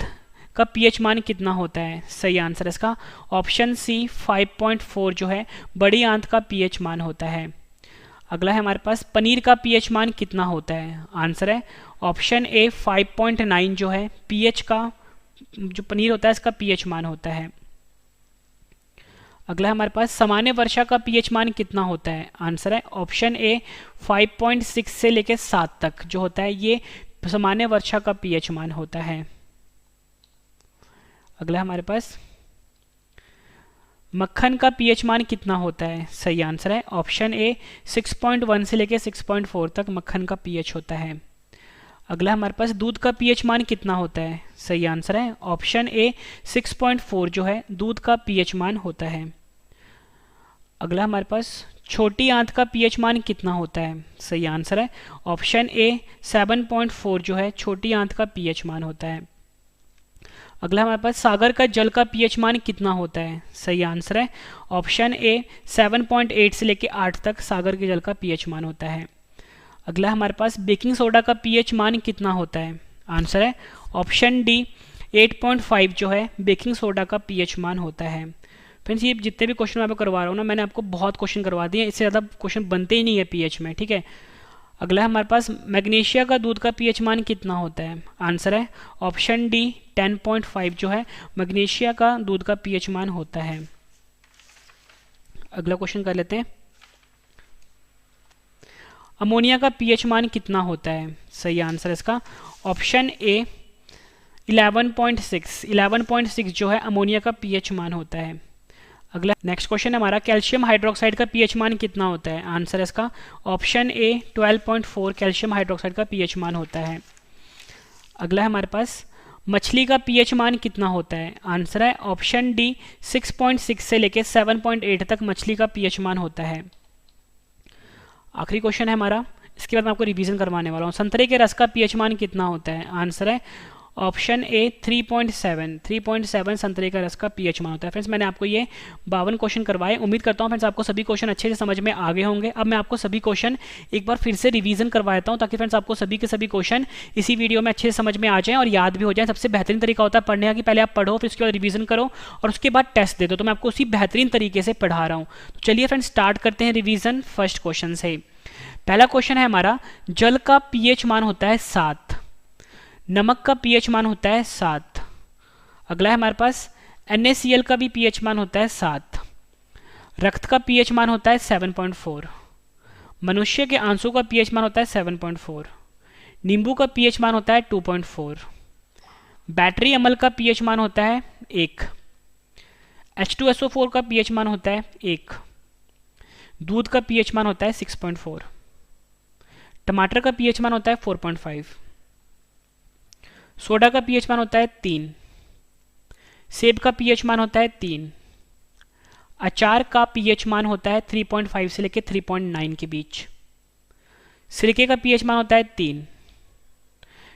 का पीएच मान कितना होता है? सही आंसर इसका ऑप्शन सी 5.4 जो है बड़ी आंत का पीएच मान होता है। अगला है हमारे पास, पनीर का पीएच मान कितना होता है? आंसर है ऑप्शन ए 5.9 जो है पीएच का जो पनीर होता है इसका पीएच मान होता है। अगला है हमारे पास, सामान्य वर्षा का पीएच मान कितना होता है? आंसर है ऑप्शन ए 5.6 से लेकर 7 तक जो होता है ये सामान्य वर्षा का पीएच मान होता है। अगला हमारे पास, मक्खन का पीएच मान कितना होता है? सही आंसर है ऑप्शन ए 6.1 से लेकर 6.4 तक मक्खन का पीएच होता है। अगला हमारे पास दूध का पीएच मान कितना होता है? सही आंसर है ऑप्शन ए 6.4 जो है दूध का पीएच मान होता है। अगला हमारे पास छोटी आंत का पीएच मान कितना होता है? सही आंसर है ऑप्शन ए 7.4 जो है छोटी आंत का पीएच मान होता है। अगला हमारे पास सागर का जल का पीएच मान कितना होता है? सही आंसर है ऑप्शन ए 7.8 से लेके 8 तक सागर के जल का पीएच मान होता है। अगला हमारे पास बेकिंग सोडा का पीएच मान कितना होता है? आंसर है ऑप्शन डी 8.5 जो है बेकिंग सोडा का पीएच मान होता है। फ्रेंड्स ये जितने भी क्वेश्चन मैं आपको करवा रहा हूँ ना, मैंने आपको बहुत क्वेश्चन करवा दिए, इससे ज़्यादा क्वेश्चन बनते ही नहीं है पीएच में, ठीक है। अगला हमारे पास मैग्नीशिया का दूध का पीएच मान कितना होता है? आंसर है ऑप्शन डी 10.5 जो है मैग्नीशिया का दूध का पीएच मान होता है। अगला क्वेश्चन कर लेते हैं, अमोनिया का पीएच मान कितना होता है? सही आंसर है इसका ऑप्शन ए 11.6 जो है अमोनिया का पीएच मान होता है। अगला नेक्स्ट क्वेश्चन है हमारा, कैल्शियम हाइड्रोक्साइड का पीएच मान कितना होता है? आंसर है इसका ऑप्शन ए 12.4 कैल्शियम हाइड्रोक्साइड का पीएच मान होता है। अगला है हमारे पास मछली का पीएच मान कितना होता है? आंसर है ऑप्शन डी 6.6 से लेके 7.8 तक मछली का पीएच मान होता है। आखिरी क्वेश्चन है हमारा, इसके बाद मैं आपको रिवीजन करवाने वाला हूँ, संतरे के रस का पीएच मान कितना होता है? आंसर है ऑप्शन ए 3.7 संतरे का रस का पीएच मान होता है। फ्रेंड्स मैंने आपको ये 52 क्वेश्चन करवाए, उम्मीद करता हूँ फ्रेंड्स आपको सभी क्वेश्चन अच्छे से समझ में आ गए होंगे। अब मैं आपको सभी क्वेश्चन एक बार फिर से रिवीजन करवाता हूँ ताकि फ्रेंड्स आपको सभी के सभी क्वेश्चन इसी वीडियो में अच्छे से समझ में आ जाएं और याद भी हो जाए। सबसे बेहतरीन तरीका होता है पढ़ने का कि पहले आप पढ़ो, फिर उसके बाद रिवीजन करो और उसके बाद टेस्ट दे दो। तो मैं आपको उसी बेहतरीन तरीके से पढ़ा रहा हूँ। तो चलिए फ्रेंड्स स्टार्ट करते हैं रिवीजन फर्स्ट क्वेश्चन से। पहला क्वेश्चन है हमारा, जल का पीएच मान होता है 7, नमक का पीएच मान होता है 7। अगला है हमारे पास NaCl का भी पीएच मान होता है 7, रक्त का पीएच मान होता है 7.4, मनुष्य के आंसू का पीएच मान होता है 7.4, नींबू का पीएच मान होता है 2.4, बैटरी अम्ल का पीएच मान होता है 1, H2SO4 का पीएच मान होता है 1, दूध का पीएच मान होता है 6.4, टमाटर का पीएच मान होता है 4.5, सोडा का पीएच मान होता है 3, सेब का पीएच मान होता है 3, अचार का पीएच मान होता है 3.5 से लेकर 3.9 के बीच, सिरके का पीएच मान होता है 3,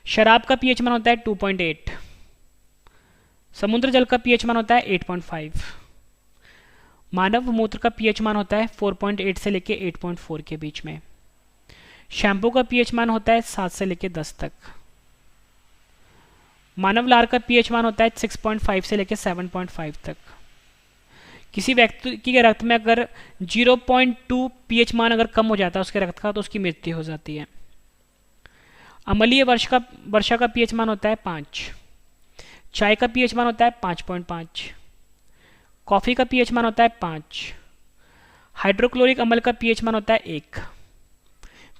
शराब का पीएच मान होता है 2.8, समुद्र जल का पीएच मान होता है 8.5, मानव मूत्र का पीएच मान होता है 4.8 से लेकर 8.4 के बीच में, शैम्पू का पीएच मान होता है 7 से लेकर 10 तक, मानव लार का पीएच मान होता है 6.5 से लेकर 7.5 तक। किसी व्यक्ति के रक्त में अगर 0.2 पीएच मान अगर कम हो जाता है उसके रक्त का तो उसकी मृत्यु हो जाती है। अम्लीय वर्षा का पीएच मान होता है 5, चाय का पीएच मान होता है 5.5, कॉफी का पीएच मान होता है 5, हाइड्रोक्लोरिक अम्ल का पीएच मान होता है 1,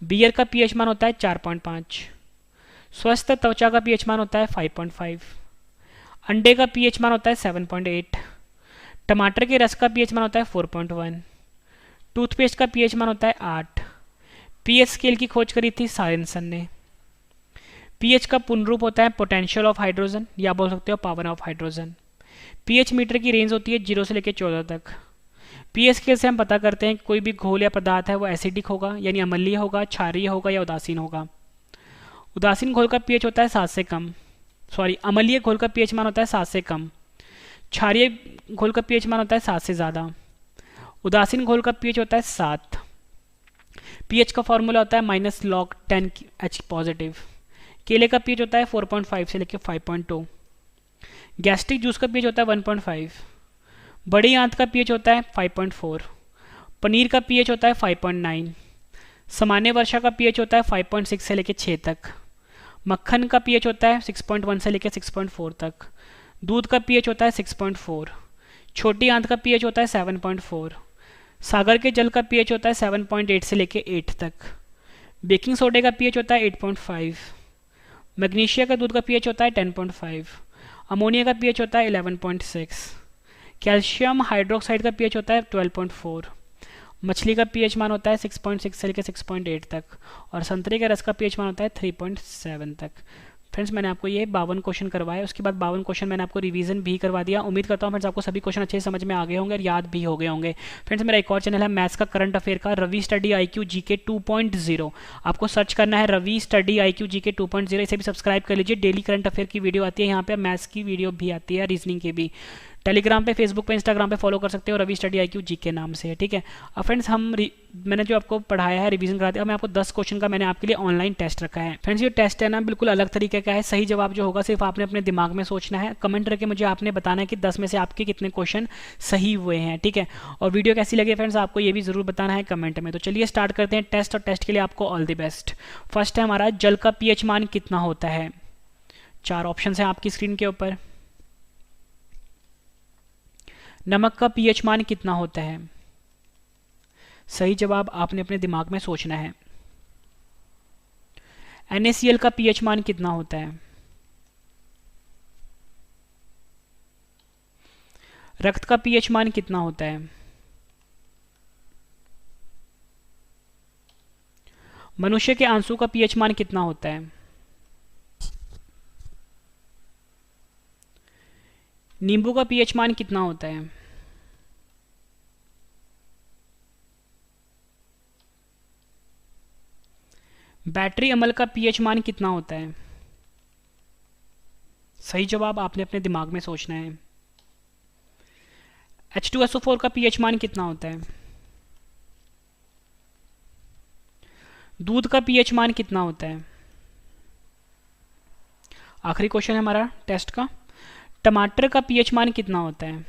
बियर का पीएच मान होता है 4.5, स्वस्थ त्वचा का पीएच मान होता है 5.5, अंडे का पीएच मान होता है 7.8, टमाटर के रस का पीएच मान होता है 4.1, टूथपेस्ट का पीएच मान होता है 8। पीएच स्केल की खोज करी थी सारेंसन ने। पीएच का पूर्ण रूप होता है पोटेंशियल ऑफ हाइड्रोजन या बोल सकते हो power of hydrogen. PH meter की रेंज होती है 0 से लेकर 14 तक। पीएच स्केल से हम पता करते हैं कि कोई भी घोल या पदार्थ है वो एसिडिक होगा यानी अम्लीय होगा, क्षारीय होगा या उदासीन होगा। उदासीन घोल का पीएच होता है 7 से कम, अम्लीय घोल का पीएच मान होता है 7 से कम, क्षारीय घोल का पीएच मान होता है 7 से ज़्यादा, उदासीन घोल का पीएच होता है 7। पीएच का फॉर्मूला होता है -log10H पॉजिटिव। केले का पीएच होता है 4.5 से लेकर 5.2। गैस्ट्रिक जूस का पीएच होता है 1.5। बड़ी आंत का पीएच होता है 5.4। पनीर का पीएच होता है 5.9। सामान्य वर्षा का पीएच होता है 5.6 से लेकर 6 तक। मक्खन का पीएच होता है 6.1 से लेकर 6.4 तक। दूध का पीएच होता है 6.4। छोटी आंत का पीएच होता है 7.4। सागर के जल का पीएच होता है 7.8 से लेकर 8 तक। बेकिंग सोडे का पीएच होता है 8.5। मैग्नीशिया का दूध का पीएच होता है 10.5। अमोनिया का पीएच होता है 11.6। कैल्शियम हाइड्रोक्साइड का पीएच होता है 12.4। मछली का पीएच मान होता है 6.6 से लेकर 6.8 तक, और संतरे के रस का पीएच मान होता है 3.7 तक। फ्रेंड्स मैंने आपको ये 52 क्वेश्चन करवाए, उसके बाद 52 क्वेश्चन मैंने आपको रिवीजन भी करवा दिया। उम्मीद करता हूँ फ्रेंड्स आपको सभी क्वेश्चन अच्छे से समझ में आ गए होंगे और याद भी हो गए होंगे। फ्रेंड्स मेरा एक और चैनल है मैथ्स का करंट अफेयर का, रवि स्टडी IQ GK 2.0। आपको सर्च करना है रवि स्टडी IQ GK 2.0, इसे भी सब्सक्राइब कर लीजिए। डेली करंट अफेयर की वीडियो आती है यहाँ पे, मैथ्स की वीडियो भी आती है, रीजनिंग की भी। टेलीग्राम पे, फेसबुक पे, इंस्टाग्राम पे फॉलो कर सकते हो, रवि स्टडी IQ GK नाम से है, ठीक है। अब फ्रेंड्स मैंने जो आपको पढ़ाया है, रिवीजन करा दिया, मैं आपको 10 क्वेश्चन का मैंने आपके लिए ऑनलाइन टेस्ट रखा है। फ्रेंड्स ये टेस्ट है ना बिल्कुल अलग तरीके का है, सही जवाब जो होगा सिर्फ आपने अपने दिमाग में सोचना है। कमेंट करके मुझे आपने बताना है कि 10 में से आपके कितने क्वेश्चन सही हुए हैं, ठीक है। और वीडियो कैसी लगी फ्रेंड्स आपको ये भी जरूर बताना है कमेंट में। तो चलिए स्टार्ट करते हैं टेस्ट, और टेस्ट के लिए आपको ऑल द बेस्ट। फर्स्ट है हमारा, जल का पीएच मान कितना होता है। 4 ऑप्शन है आपकी स्क्रीन के ऊपर। नमक का पीएच मान कितना होता है। सही जवाब आपने अपने दिमाग में सोचना है। NaCl का पीएच मान कितना होता है। रक्त का पीएच मान कितना होता है। मनुष्य के आंसू का पीएच मान कितना होता है। नींबू का पीएच मान कितना होता है। बैटरी अम्ल का पीएच मान कितना होता है। सही जवाब आपने अपने दिमाग में सोचना है। H2SO4 का पीएच मान कितना होता है। दूध का पीएच मान कितना होता है। आखिरी क्वेश्चन है हमारा टेस्ट का, टमाटर का पीएच मान कितना होता है।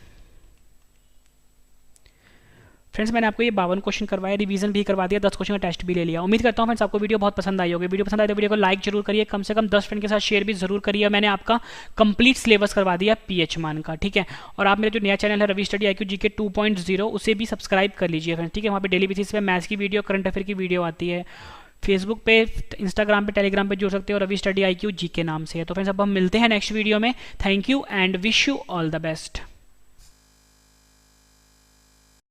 फ्रेंड्स मैंने आपको ये 52 क्वेश्चन करवाए, रिवीजन भी करवा दिया, 10 क्वेश्चन का टेस्ट भी ले लिया। उम्मीद करता हूँ फ्रेंड्स आपको वीडियो बहुत पसंद आई होगी। वीडियो पसंद आए तो वीडियो को लाइक जरूर करिए, कम से कम 10 फ्रेंड के साथ शेयर भी जरूर करिए। मैंने आपका कंप्लीट सिलेबस करवा दिया पीएच मान का, ठीक है। और आप मेरा जो नया चैनल है रवि स्टडी IQ GK 2.0 उसे भी सब्सक्राइब कर लीजिए फ्रेंड्स, ठीक है। वहाँ पे डेली बेसिस पे मैथ्स की वीडियो, करंट अफेयर की वीडियो आती है। फेसबुक पे, इंस्टाग्राम पे, टेलीग्राम पे जुड़ सकते हो, रवि स्टडी IQ GK नाम से है। तो फ्रेंड्स अब हम मिलते हैं नेक्स्ट वीडियो में। Thank you and wish you all the best.